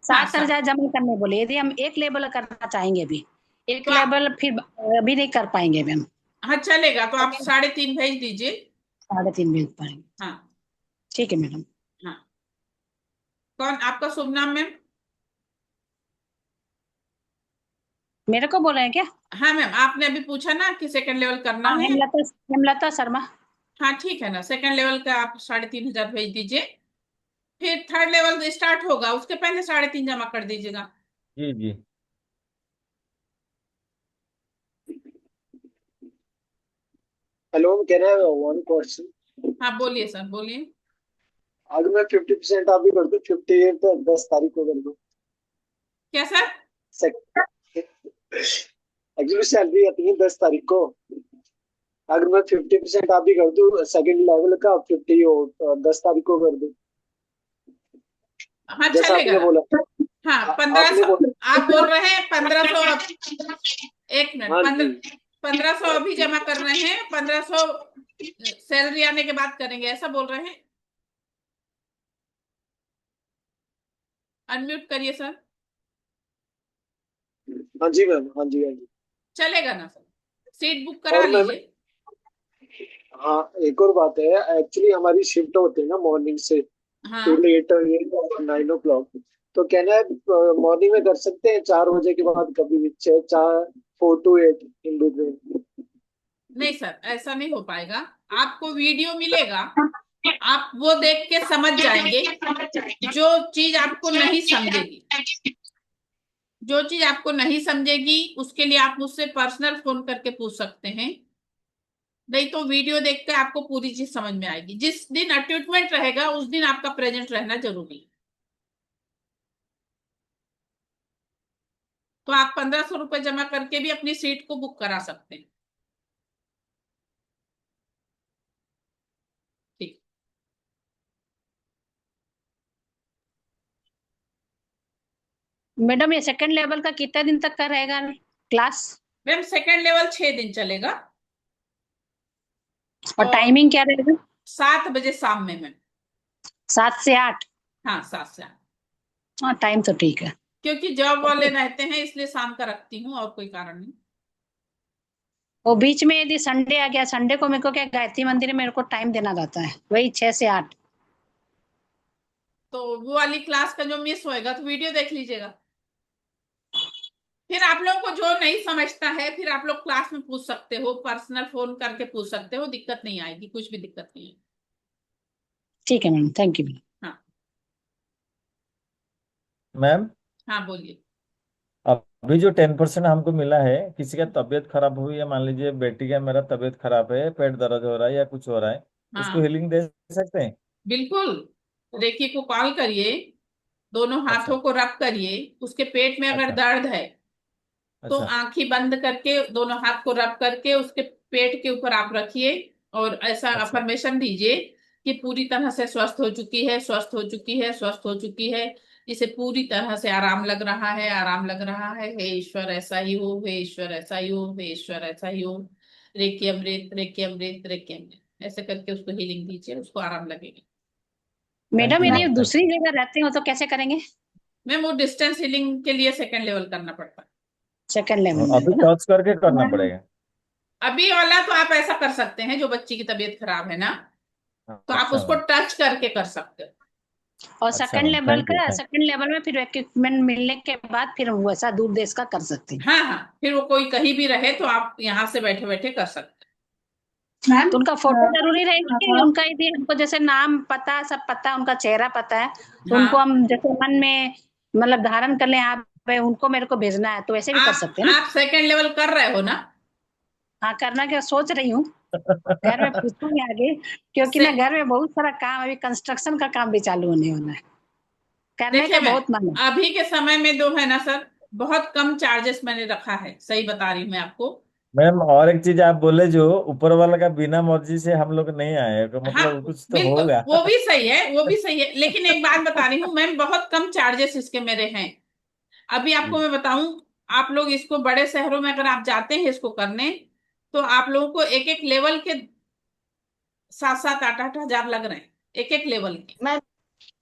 हाँ 60,000 जमा करने बोले। यदि हम एक लेवल करना चाहेंगे अभी, एक तो लेवल फिर अभी नहीं कर पाएंगे मैम। हाँ चलेगा, तो आप 3.5 भेज दीजिए। 3.5 भेज पाएंगे। हाँ। ठीक है मैडम। हाँ, कौन आपका शुभ नाम मैम? मेरे को बोल रहे हैं क्या? हाँ मैम, आपने अभी पूछा ना कि सेकंड लेवल करना हाँ, है। हेमलता, हेमलता शर्मा। हाँ ठीक है ना, सेकंड लेवल का आप 3,500 भेज दीजिए। फिर थर्ड लेवल स्टार्ट होगा, उसके पहले 3.5 जमा कर दीजिएगा। जी जी। हेलो, कह रहे हैं वन क्वेश्चन। हाँ बोलिए सर, बोलिए। अगर मैं 50% आप भी कर दूं, 58 तो 10 तारीख को कर दूं। क्या सर? एक्चुअली सैलरी आती है 10 तारीख को। अगर मैं 50% आप भी कर दूं सेकंड लेवल का, 50 हो 10 तारीख को कर दूं, हाँ जैसा चलेगा आपने ना। बोला। हाँ आपने 1500, बोला। आप बोल रहे हैं 1500। एक मिनट, हाँ जी। 1500 अभी जमा कर रहे हैं, 1500 सैलरी आने के बाद करेंगे, ऐसा बोल रहे हैं? अनम्यूट करिए सर। हाँ जी मैम, हाँ जी, हाँ जी। चलेगा ना सर, सीट बुक करा और मैम, लीजिए। हाँ एक और बात है, एक्चुअली हमारी शिफ्ट होती है ना मॉर्निंग से हाँ टू लेट 9 o'clock। तो कहना है मॉर्निंग में कर सकते हैं 4 बजे के बाद, कभी भी 4 to 8 इन बिटवीन। नहीं सर, ऐसा नहीं हो पाएगा। आपको वीडियो मिलेगा, आप वो देख के समझ जाएंगे। जो चीज आपको नहीं समझेगी, जो चीज आपको नहीं समझेगी उसके लिए आप मुझसे पर्सनल फोन करके पूछ सकते हैं। नहीं तो वीडियो देख के आपको पूरी चीज समझ में आएगी। जिस दिन अट्यूटमेंट रहेगा उस दिन आपका प्रेजेंट रहना जरूरी है। तो आप 1500 रुपए जमा करके भी अपनी सीट को बुक करा सकते हैं। ठीक। मैडम ये सेकंड लेवल का कितने दिन तक का रहेगा क्लास? मैम सेकेंड लेवल 6 दिन चलेगा। और और टाइमिंग क्या रहेगा? 7 बजे शाम में मैम। 7 से 8? हाँ 7 से 8। हाँ, टाइम तो ठीक है। क्योंकि जॉब वाले रहते हैं इसलिए शाम का रखती हूँ, और कोई कारण नहीं। वो बीच में यदि संडे आ गया, संडे को मेरे को क्या गायत्री मंदिर में मेरे को टाइम देना रहता है, वही 6 से 8। तो वो वाली क्लास का जो मिस होएगा तो वीडियो देख लीजिएगा। फिर आप लोगों को जो नहीं समझता है फिर आप लोग क्लास में पूछ सकते हो, पर्सनल फोन करके पूछ सकते हो, दिक्कत नहीं आएगी, कुछ भी दिक्कत नहीं है। ठीक है मैम, थैंक यू मैम। हाँ। मैम, हाँ बोलिए। अभी जो 10% हमको मिला है, किसी का तबीयत खराब हुई है, मान लीजिए बेटी का मेरा तबीयत खराब है, पेट दर्द हो रहा है या कुछ हो रहा है, उसको हाँ हीलिंग दे सकते हैं? बिल्कुल, रेकी को कॉल करिए, दोनों हाथों अच्छा को रब करिए, उसके पेट में अगर अच्छा दर्द है तो अच्छा आंखें बंद करके दोनों हाथ को रब करके उसके पेट के ऊपर आप रखिए और ऐसा अच्छा अफर्मेशन दीजिए कि पूरी तरह से स्वस्थ हो चुकी है, स्वस्थ हो चुकी है, स्वस्थ हो चुकी है। इसे पूरी तरह से आराम लग रहा है, आराम लग रहा है। हे ईश्वर ऐसा ही हो, हे ईश्वर ऐसा ही हो, हे ईश्वर ऐसा ही हो। रेकी अमृत, रेकी अमृत, रेकी अमृत, ऐसे करके उसको हीलिंग दीजिए, उसको आराम लगेगा। थैंक मैडम यू यदि मैम, थैंक दूसरी जगह रहते हो तो कैसे करेंगे? मैम वो डिस्टेंस हीलिंग के लिए सेकेंड लेवल करना पड़ता है। सेकंड लेवल में अभी है ना। टच करके करना पड़ेगा। अभी वाला तो आप ऐसा कर सकते हैं, जो बच्ची की तबीयत खराब है ना, तो आप अच्छा उसको मैम। टच करके कर सकते हो। और अच्छा second ma'am, level thank you का, थैंक सेकंड लेवल में फिर इक्विपमेंट मिलने के बाद फिर वैसा दूर देश का कर सकते हैं। हाँ हाँ, फिर वो कोई कहीं भी रहे तो आप यहाँ से बैठे बैठे कर सकते तो उनका फोटो जरूरी रहेगा कि उनका यदि हमको जैसे नाम पता सब पता है, उनका चेहरा पता है, तो हैं। उनको हाँ, हम जैसे मन में मतलब धारण कर ले, हाँ भाई उनको मेरे को भेजना है, तो वैसे भी कर सकते हैं ना। आप सेकंड लेवल कर रहे हो ना? हाँ, करना क्या सोच रही हूँ, घर में पूछूंगी आगे, क्योंकि से, ना घर में बहुत सारा काम, अभी कंस्ट्रक्शन का काम भी चालू होने वाला है, करने देखिए का मैं बहुत मन है। अभी के समय में जो है ना सर, बहुत कम चार्जेस मैंने रखा है, सही बता रही हूँ मैं आपको। मैम। और एक चीज आप बोले, जो ऊपर वाला का बिना मर्जी से हम लोग नहीं आए, तो हाँ मतलब कुछ तो बिल्कुल, होगा। वो भी सही है, वो भी सही है, लेकिन एक बात बता रही हूँ मैम, बहुत कम चार्जेस इसके मेरे हैं। अभी आपको जी। मैं बताऊं, आप लोग इसको बड़े शहरों में अगर आप जाते हैं इसको करने, तो आप लोगों को एक एक लेवल के 7-8 हजार लग रहे हैं, एक एक लेवल के। मैम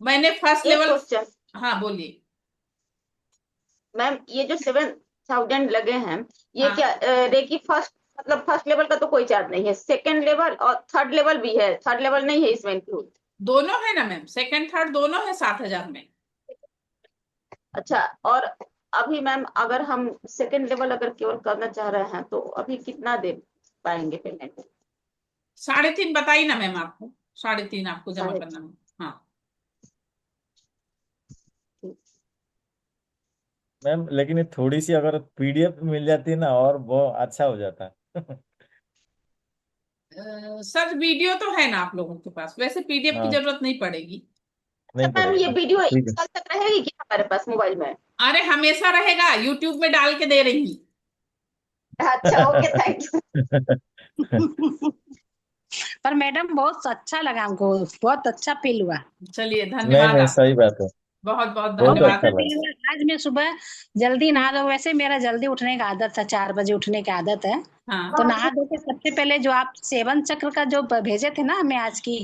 मैंने फर्स्ट एक लेवल। क्वेश्चन, हाँ बोलिए। मैम ये जो 7,000 लगे हैं, ये हाँ, क्या रेकी फर्स्ट, मतलब फर्स्ट लेवल का तो कोई चार्ज नहीं है, सेकंड लेवल और थर्ड लेवल भी है, थर्ड लेवल नहीं है इसमें इंक्लूड? दोनों है ना मैम, सेकंड थर्ड दोनों है 7 हजार में। अच्छा, और अभी मैम अगर हम सेकंड लेवल अगर केवल करना चाह रहे हैं तो अभी कितना दे पाएंगे पेमेंट? 3.5 बताई ना मैम आपको, 3.5 आपको जमा साढ़े करना है। हाँ, मैम लेकिन ये थोड़ी सी अगर पीडीएफ मिल जाती ना, और वो अच्छा हो जाता। सर वीडियो तो है ना आप लोगों के पास, वैसे पीडीएफ की हाँ, जरूरत नहीं पड़ेगी। नहीं अच्छा मैम, ये पड़ेगा। वीडियो एक ठीक है। साल तक रहेगी क्या हमारे पास मोबाइल में? अरे हमेशा रहेगा, यूट्यूब में डाल के दे रही। अच्छा ओके, थैंक यू। पर मैडम बहुत अच्छा लगा हमको, बहुत अच्छा फील हुआ। चलिए नहीं धन्यवाद नहीं, आपका, सही बात है। बहुत बहुत बहुत बहुत धन्यवाद। अच्छा अच्छा लगा। फील हुआ। आज मैं सुबह जल्दी नहा धो, वैसे मेरा जल्दी उठने का आदत था, 4 बजे उठने की आदत है, हाँ तो नहा धो के सबसे पहले जो आप सेवन चक्र का जो भेजे थे ना हमें आज की,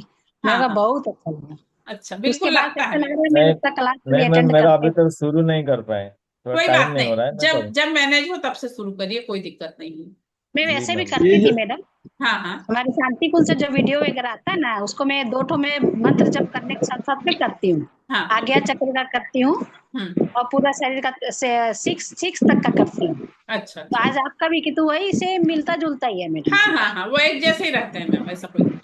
हाँ मेरे को हाँ, बहुत अच्छा लगा। अच्छा उसके बिल्कुल बाद से लगता ऐसा है लग मैम। रहा है मैं नहीं उसका क्लास भी नहीं मैम, अटेंड मेरा करते अभी हैं। तक शुरू नहीं कर पाए, थोड़ा कोई टाइम बात नहीं हो रहा नहीं, है ना जब तो। जब मैनेज हो तब से शुरू करिए, कोई दिक्कत नहीं है। मैं जी वैसे भी मैम। करती थी मैडम, हाँ हाँ हमारे शांति कुंज से जो वीडियो वगैरह आता है ना, उसको मैं 2 ठो में मंत्र जप करने के साथ साथ में करती हूँ। हाँ हाँ। आज्ञा चक्र का करती हूँ, और पूरा शरीर का सिक्स सिक्स तक का करती हूँ। अच्छा तो अच्छा। आज आपका भी कि तो वही से मिलता जुलता ही है मैडम। हाँ हाँ हाँ, वो एक जैसे ही रहते हैं मैम, ऐसा कोई नहीं।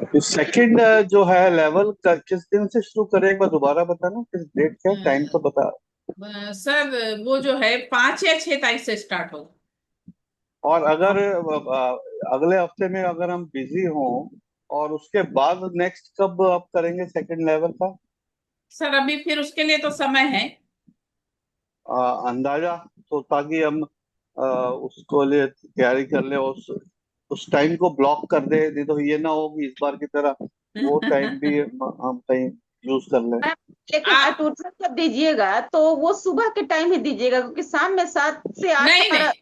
तो सेकंड जो है लेवल का किस दिन से शुरू करें, एक बार दोबारा बताना, किस डेट क्या टाइम तो बता। सर वो जो है 5 या 6 तारीख से स्टार्ट होगा। और अगर अगले हफ्ते में अगर हम बिजी हों, और उसके बाद नेक्स्ट कब आप करेंगे सेकंड लेवल का? सर अभी फिर उसके लिए तो समय है। अंदाजा, तो ताकि हम उसको लिए तैयारी कर ले, उस टाइम को ब्लॉक कर दे, नहीं तो ये ना हो कि इस बार की तरह वो टाइम भी हम कहीं यूज कर लें। मैम लेकिन आप अटूटमेंट जब दीजिएगा तो वो सुबह के टाइम ही दीजिएगा, क्योंकि शाम में 7 से 8 नहीं हमारा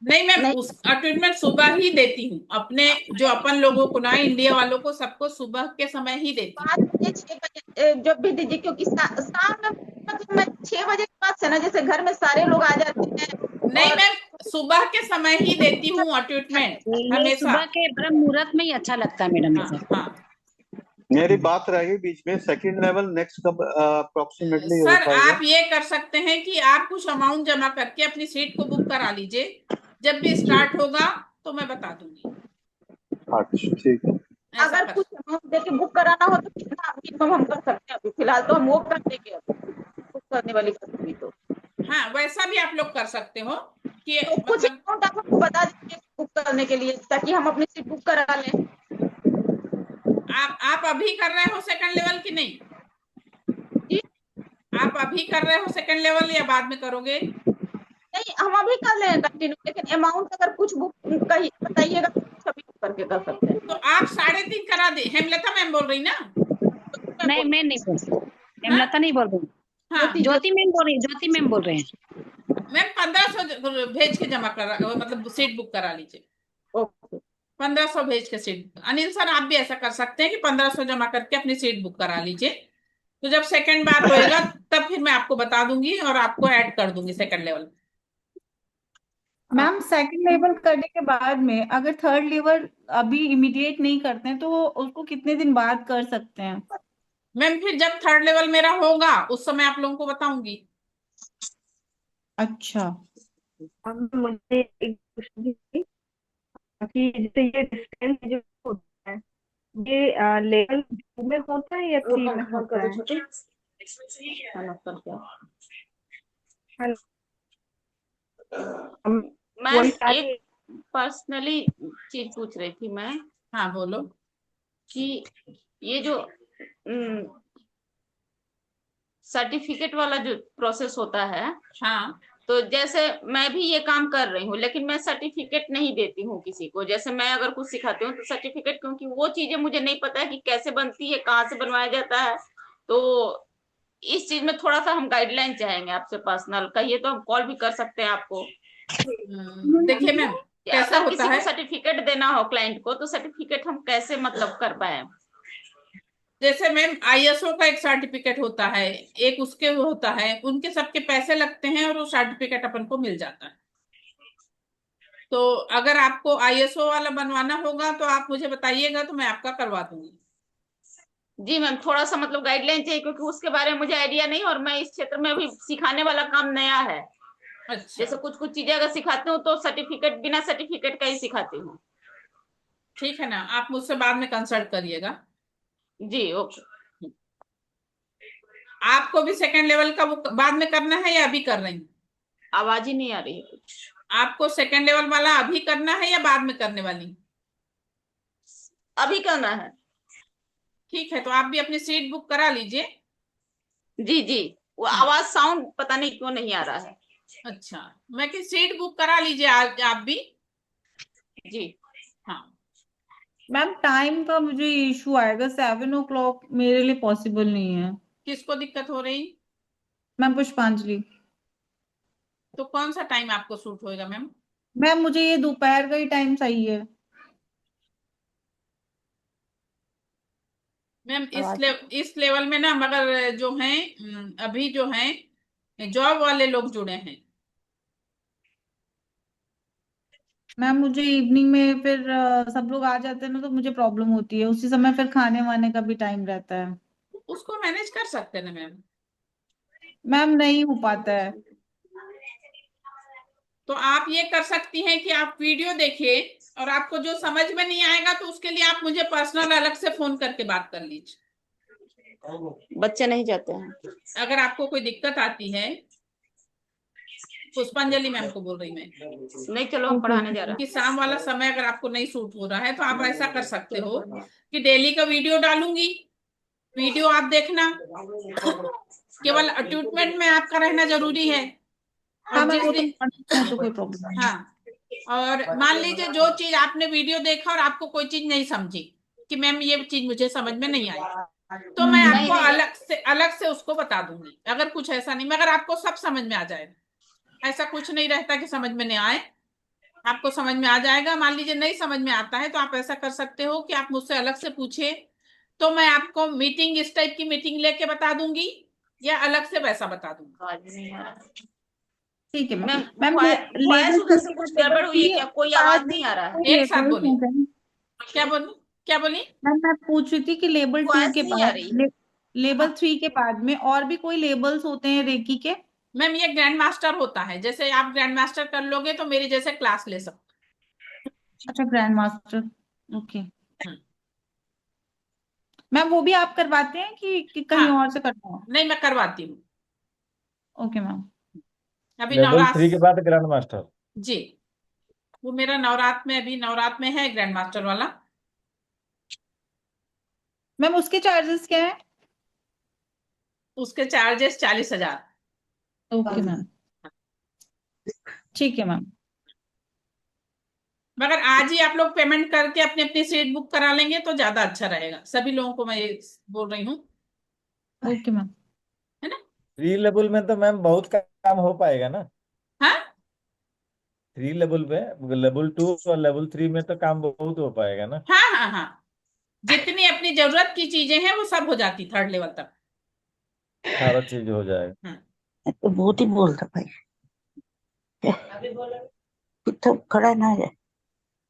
नहीं नहीं मैम, नहीं। उस ट्रीटमेंट सुबह ही देती हूँ अपने, जो अपन लोगों को ना, इंडिया वालों को सबको सुबह के समय ही देती हूँ। 5 बजे 6 बजे जब भी दीजिए, क्योंकि शाम में मतलब मैं 6 बजे के बाद से ना, जैसे घर में सारे लोग आ जाते हैं नहीं और मैम, सुबह के समय ही देती हूँ ट्रीटमेंट, ये हमेशा। सुबह के ब्रह्म मुहूर्त में ही अच्छा लगता है मैडम ये हाँ सब। हाँ। मेरी बात रही बीच में, सेकंड लेवल नेक्स्ट कब अप्रोक्सीमेटली हो सर पाएगा? आप ये कर सकते हैं कि आप कुछ अमाउंट जमा करके अपनी सीट को बुक करा लीजिए, जब भी जी, स्टार्ट होगा तो मैं बता दूंगी। अच्छा ठीक है। ऐसा अगर कर। कुछ अमाउंट देके बुक कराना हो तो कितना मिनिमम हम कर सकते हैं? अभी फिलहाल तो हम वो कर देंगे, अभी बुक करने वाली बात हुई तो हाँ वैसा भी आप लोग कर सकते हो कि तो कुछ मतलब अमाउंट आप हमको बता दीजिए बुक करने के लिए, ताकि हम अपनी सीट बुक करा लें। आप अभी कर रहे हो सेकंड लेवल की नहीं? जी आप अभी कर रहे हो सेकंड लेवल या बाद में करोगे? नहीं, हम अभी कर लें कंटिन्यू, लेकिन अमाउंट अगर कुछ बुक कही बताइएगा तो कुछ अभी बुक करके कर सकते हैं। तो आप 3.5 करा दे। हेमलता मैम बोल रही ना? नहीं मैं नहीं बोल रही, हाँ हेमलता नहीं बोल रही, हाँ ज्योति मैम बोल रही, ज्योति मैम बोल रहे हैं। मैम, 1500 भेज के जमा करा, मतलब सीट बुक करा लीजिए। ओके 1500 भेज के सीट। अनिल सर आप भी ऐसा कर सकते हैं कि 1500 जमा करके अपनी सीट बुक करा लीजिए, तो जब सेकंड बार होएगा तब फिर मैं आपको बता दूंगी और आपको ऐड कर दूंगी second level. Ma'am second level करने के बाद में अगर थर्ड लेवल अभी इमीडिएट नहीं करते हैं तो उसको कितने दिन बाद कर सकते हैं? मैम फिर जब थर्ड लेवल मेरा होगा उस समय आप लोगों को बताऊंगी। अच्छा। अब मुझे एक क्वेश्चन थी कि जैसे ये डिस्टेंस जो होता है ये लेवल 2 में होता है या 3 में होता है? हेलो, मैं वही सारी एक पर्सनली चीज पूछ रही थी मैं हाँ बोलो। कि ये जो सर्टिफिकेट वाला जो प्रोसेस होता है, हाँ तो जैसे मैं भी ये काम कर रही हूँ लेकिन मैं सर्टिफिकेट नहीं देती हूँ किसी को। जैसे मैं अगर कुछ सिखाती हूँ तो सर्टिफिकेट, क्योंकि वो चीजें मुझे नहीं पता है कि कैसे बनती है, कहाँ से बनवाया जाता है, तो इस चीज में थोड़ा सा हम गाइडलाइन चाहेंगे आपसे। पर्सनल कहिए तो हम कॉल भी कर सकते हैं आपको। देखिए मैम कैसा अगर होता किसी को है, सर्टिफिकेट देना हो क्लाइंट को, तो सर्टिफिकेट हम कैसे मतलब कर पाए? जैसे मैम आईएसओ का एक सर्टिफिकेट होता है, एक उसके होता है, उनके सबके पैसे लगते हैं और वो सर्टिफिकेट अपन को मिल जाता है। तो अगर आपको आईएसओ वाला बनवाना होगा तो आप मुझे बताइएगा तो मैं आपका करवा दूंगी। जी मैम, थोड़ा सा मतलब गाइडलाइन चाहिए, क्योंकि उसके बारे में मुझे आइडिया नहीं और मैं इस क्षेत्र में अभी सिखाने वाला काम नया है। अच्छा जैसे कुछ कुछ चीजें अगर सिखाती हूँ तो सर्टिफिकेट, बिना सर्टिफिकेट का ही सिखाती हूँ। ठीक है ना, आप मुझसे बाद में कंसल्ट करिएगा। जी ओके। आपको भी सेकंड लेवल का वो बाद में करना है या अभी कर रही हैं? आवाज ही नहीं आ रही है कुछ। आपको सेकंड लेवल वाला अभी करना है या बाद में करने वाली? अभी करना है। ठीक है, तो आप भी अपनी सीट बुक करा लीजिए। जी जी, वो आवाज साउंड पता नहीं क्यों नहीं आ रहा है। अच्छा, मैं कि सीट बुक करा लीजिए आज आप भी। जी हाँ मैम टाइम का मुझे इशू आएगा, 7 o'clock मेरे लिए पॉसिबल नहीं है। किसको दिक्कत हो रही? मैम पुष्पांजलि। तो कौन सा टाइम आपको सूट होएगा मैम? मैम मुझे ये दोपहर का ही टाइम सही है। मैम आवाज इस लेवल में ना, मगर जो हैं अभी जो हैं जॉब वाले लोग जुड़े हैं। मैम मुझे इवनिंग में फिर सब लोग आ जाते हैं ना तो मुझे प्रॉब्लम होती है, उसी समय फिर खाने वाने का भी टाइम रहता है। उसको मैनेज कर सकते हैं ना मैम। मैम नहीं हो पाता है। तो आप ये कर सकती हैं कि आप वीडियो देखिए और आपको जो समझ में नहीं आएगा तो उसके लिए आप मुझे पर्सनल अलग से फोन करके बात कर लीजिए। बच्चे नहीं जाते हैं। अगर आपको कोई दिक्कत आती है, पुष्पांजलि मैम को बोल रही मैं, नहीं, चलो हम पढ़ाने जा रहे कि हैं। शाम वाला समय अगर आपको नहीं सूट हो रहा है तो आप ऐसा कर सकते हो कि डेली का वीडियो डालूंगी, वीडियो आप देखना, केवल ट्रीटमेंट में आपका रहना जरूरी है। हाँ और मैं जिस वो दिन तो कोई प्रॉब्लम नहीं। हाँ, और मान लीजिए जो चीज आपने वीडियो देखा और आपको कोई चीज नहीं समझी कि मैम ये चीज मुझे समझ में नहीं आई, तो मैं नहीं आपको नहीं, अलग से उसको बता दूंगी। अगर कुछ ऐसा नहीं, मगर आपको सब समझ में आ जाएगा। ऐसा कुछ नहीं रहता कि समझ में नहीं आए, आपको समझ में आ जाएगा। मान लीजिए नहीं समझ में आता है तो आप ऐसा कर सकते हो कि आप मुझसे अलग से पूछिए, तो मैं आपको मीटिंग, इस टाइप की मीटिंग लेके बता दूंगी या अलग से वैसा बता दूंगी। आवाज नहीं आ रहा। ठीक है ma'am. Ma'am ma'am voice level उधर 2 से के कुछ बाद लेवल गड़बड़ हुई है 3 क्या? कोई बाद आवाज में नहीं आ रहा है। कोई एक साथ लेवल्स बोलिए। होंगे? क्या बोली? मैम मैं पूछ रही थी कि लेवल 2 वॉइस के नहीं आ बाद रही है। लेवल 3 के बाद में और भी कोई लेवल्स होते हैं रेकी के? मैम ये ग्रैंड मास्टर होता है, जैसे आप ग्रैंड मास्टर कर लोगे तो मेरी जैसे क्लास ले सकते। अच्छा ग्रैंड मास्टर। ओके हम्म, मैम वो भी आप करवाते हैं कि कहीं हाँ और से करना हो? नहीं, मैं करवाती हूँ। Okay ma'am. अभी लेवल नवरात्र, 3 के बाद ग्रैंड मास्टर। जी वो मेरा नवरात्र में, अभी नवरात्र में है ग्रैंड मास्टर वाला। मैम उसके चार्जेस क्या है? उसके चार्जेस 40,000। ओके मैम, ठीक है मैम। मगर आज ही आप लोग पेमेंट करके अपनी अपनी सीट बुक करा लेंगे तो ज्यादा अच्छा रहेगा, सभी लोगों को मैं ये बोल रही हूँ, ओके मैम। है ना। 3 लेवल में तो मैम बहुत काम हो पाएगा ना। हाँ 3 लेवल में, लेवल 2 और लेवल 3 में तो काम बहुत हो पाएगा ना। हाँ हाँ हाँ, जितनी अपनी जरूरत की चीजें हैं वो सब हो जाती थर्ड लेवल तक। सारा चीज हो जाएगा। हाँ तो बहुत ही बोल रहा भाई, तो खड़ा ना है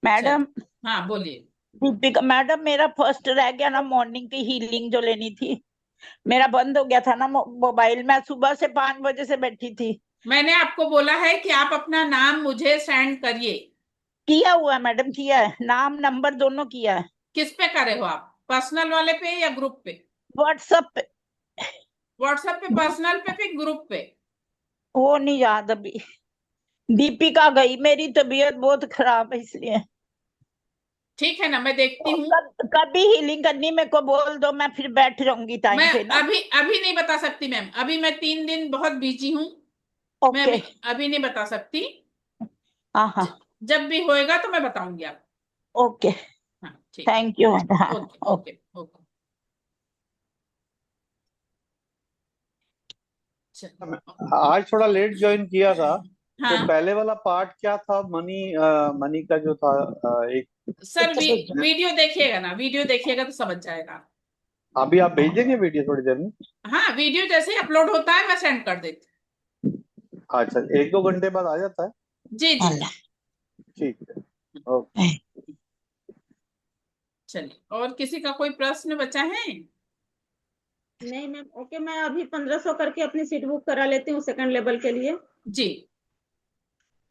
मैडम। हाँ बोलिए। दीपिका मैडम, मेरा फर्स्ट रह गया ना, मॉर्निंग की हीलिंग जो लेनी थी, मेरा बंद हो गया था ना मोबाइल। मैं सुबह से 5 बजे से बैठी थी। मैंने आपको बोला है कि आप अपना नाम मुझे सेंड करिए। किया हुआ है मैडम, किया है, नाम नंबर दोनों किया है। किस पे करे हो आप, पर्सनल वाले पे या ग्रुप पे? व्हाट्सएप पे। व्हाट्सएप पे पर्सनल पे फिर ग्रुप पे? वो नहीं याद अभी। दीपिका गई, मेरी तबीयत बहुत खराब है इसलिए। ठीक है ना, मैं देखती हूँ। कभी हीलिंग करनी मेरे को बोल दो, मैं फिर बैठ जाऊंगी टाइम मैं पे ना। अभी नहीं बता सकती मैम, अभी मैं 3 दिन बहुत बिजी हूँ। मैं ओके। अभी नहीं बता सकती। हाँ हाँ जब भी होएगा तो मैं बताऊंगी आपको। ओके। हाँ ठीक। Thank you. हाँ ओके ओके। Okay okay. चलो। आज थोड़ा लेट ज्वाइन किया था, तो हाँ पहले वाला पार्ट क्या था, मनी मनी का जो था, एक सर, वीडियो देखिएगा ना, वीडियो देखिएगा तो समझ जाएगा। अभी आप भेज देंगे वीडियो थोड़ी देर में? हाँ, वीडियो जैसे ही अपलोड होता है मैं सेंड कर देती अच्छा, 1-2 घंटे बाद आ जाता है? हूँ। जी जी। ठीक है, ओके। चलिए, और किसी का कोई प्रश्न बचा है? नहीं मैम, ओके, मैं अभी 1500 करके अपनी सीट बुक करा लेती हूँ सेकंड लेवल के लिए। जी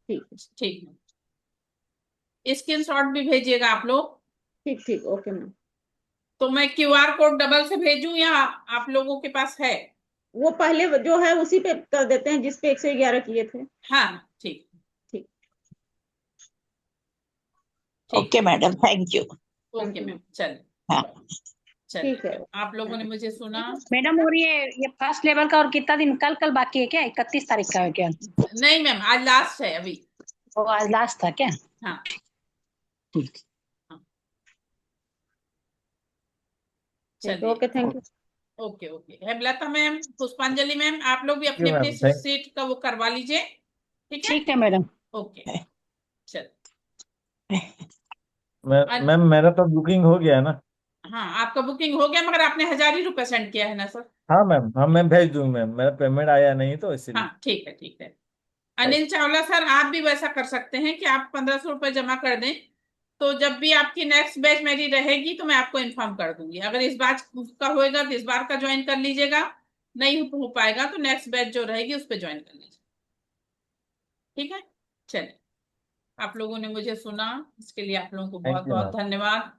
ठीक ठीक है, स्क्रीनशॉट भी भेजिएगा आप लोग। ठीक ठीक, ओके मैम। तो मैं QR कोड डबल से भेजूं या आप लोगों के पास है? वो पहले जो है उसी पे कर देते हैं जिस पे 111 किए थे। हाँ ठीक ठीक। Okay madam, thank you. Okay ma'am, चलिए। हाँ चलिए, ठीक है। आप लोगों ने मुझे सुना। मैडम, और ये फर्स्ट लेवल का और कितना दिन, कल बाकी है क्या? 31 तारीख का है क्या? नहीं मैम, आज लास्ट है अभी। वो आज लास्ट था क्या? हाँ ठीक। चलिए, okay, thank you. Okay okay. Hemlata ma'am, पुष्पांजलि मैम, आप लोग भी अपनी मैम, अपनी थैंक सीट का वो करवा लीजिए। ठीक है। ठीक है मैडम। ओके चल। मैम मेरा तो बुकिंग हो गया है ना। हाँ, आपका बुकिंग हो गया, मगर आपने 1000 ही रुपए सेंड किया है ना सर? हाँ मैम, हाँ मैं भेज दूंगी मैम, मेरा पेमेंट आया नहीं तो इसीलिए। हाँ ठीक है ठीक है। अनिल चावला सर, आप भी वैसा कर सकते हैं कि आप 1500 रुपए जमा कर दें, तो जब भी आपकी नेक्स्ट बैच मेरी रहेगी तो मैं आपको इन्फॉर्म कर दूंगी। अगर इस बार का होएगा तो इस बार का ज्वाइन कर लीजिएगा, नहीं हो पाएगा तो नेक्स्ट बैच जो रहेगी उस पर ज्वाइन कर लीजिए। ठीक है, चलिए। आप लोगों ने मुझे सुना, इसके लिए आप लोगों को बहुत थैंक यू बहुत मैम। धन्यवाद।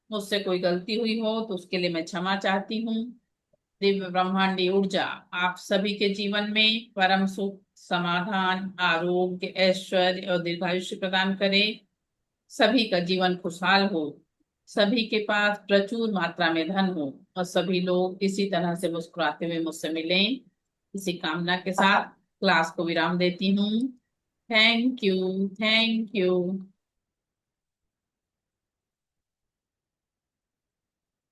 मुझसे कोई गलती हुई हो तो उसके लिए मैं क्षमा चाहती हूँ। दिव्य ब्रह्मांडी ऊर्जा आप सभी के जीवन में परम सुख, समाधान, आरोग्य, ऐश्वर्य और दीर्घायुष्य प्रदान करे। सभी का जीवन खुशहाल हो, सभी के पास प्रचुर मात्रा में धन हो, और सभी लोग इसी तरह से मुस्कुराते हुए मुझसे मिलें, इसी कामना के साथ क्लास को विराम देती हूँ। Thank you, thank you.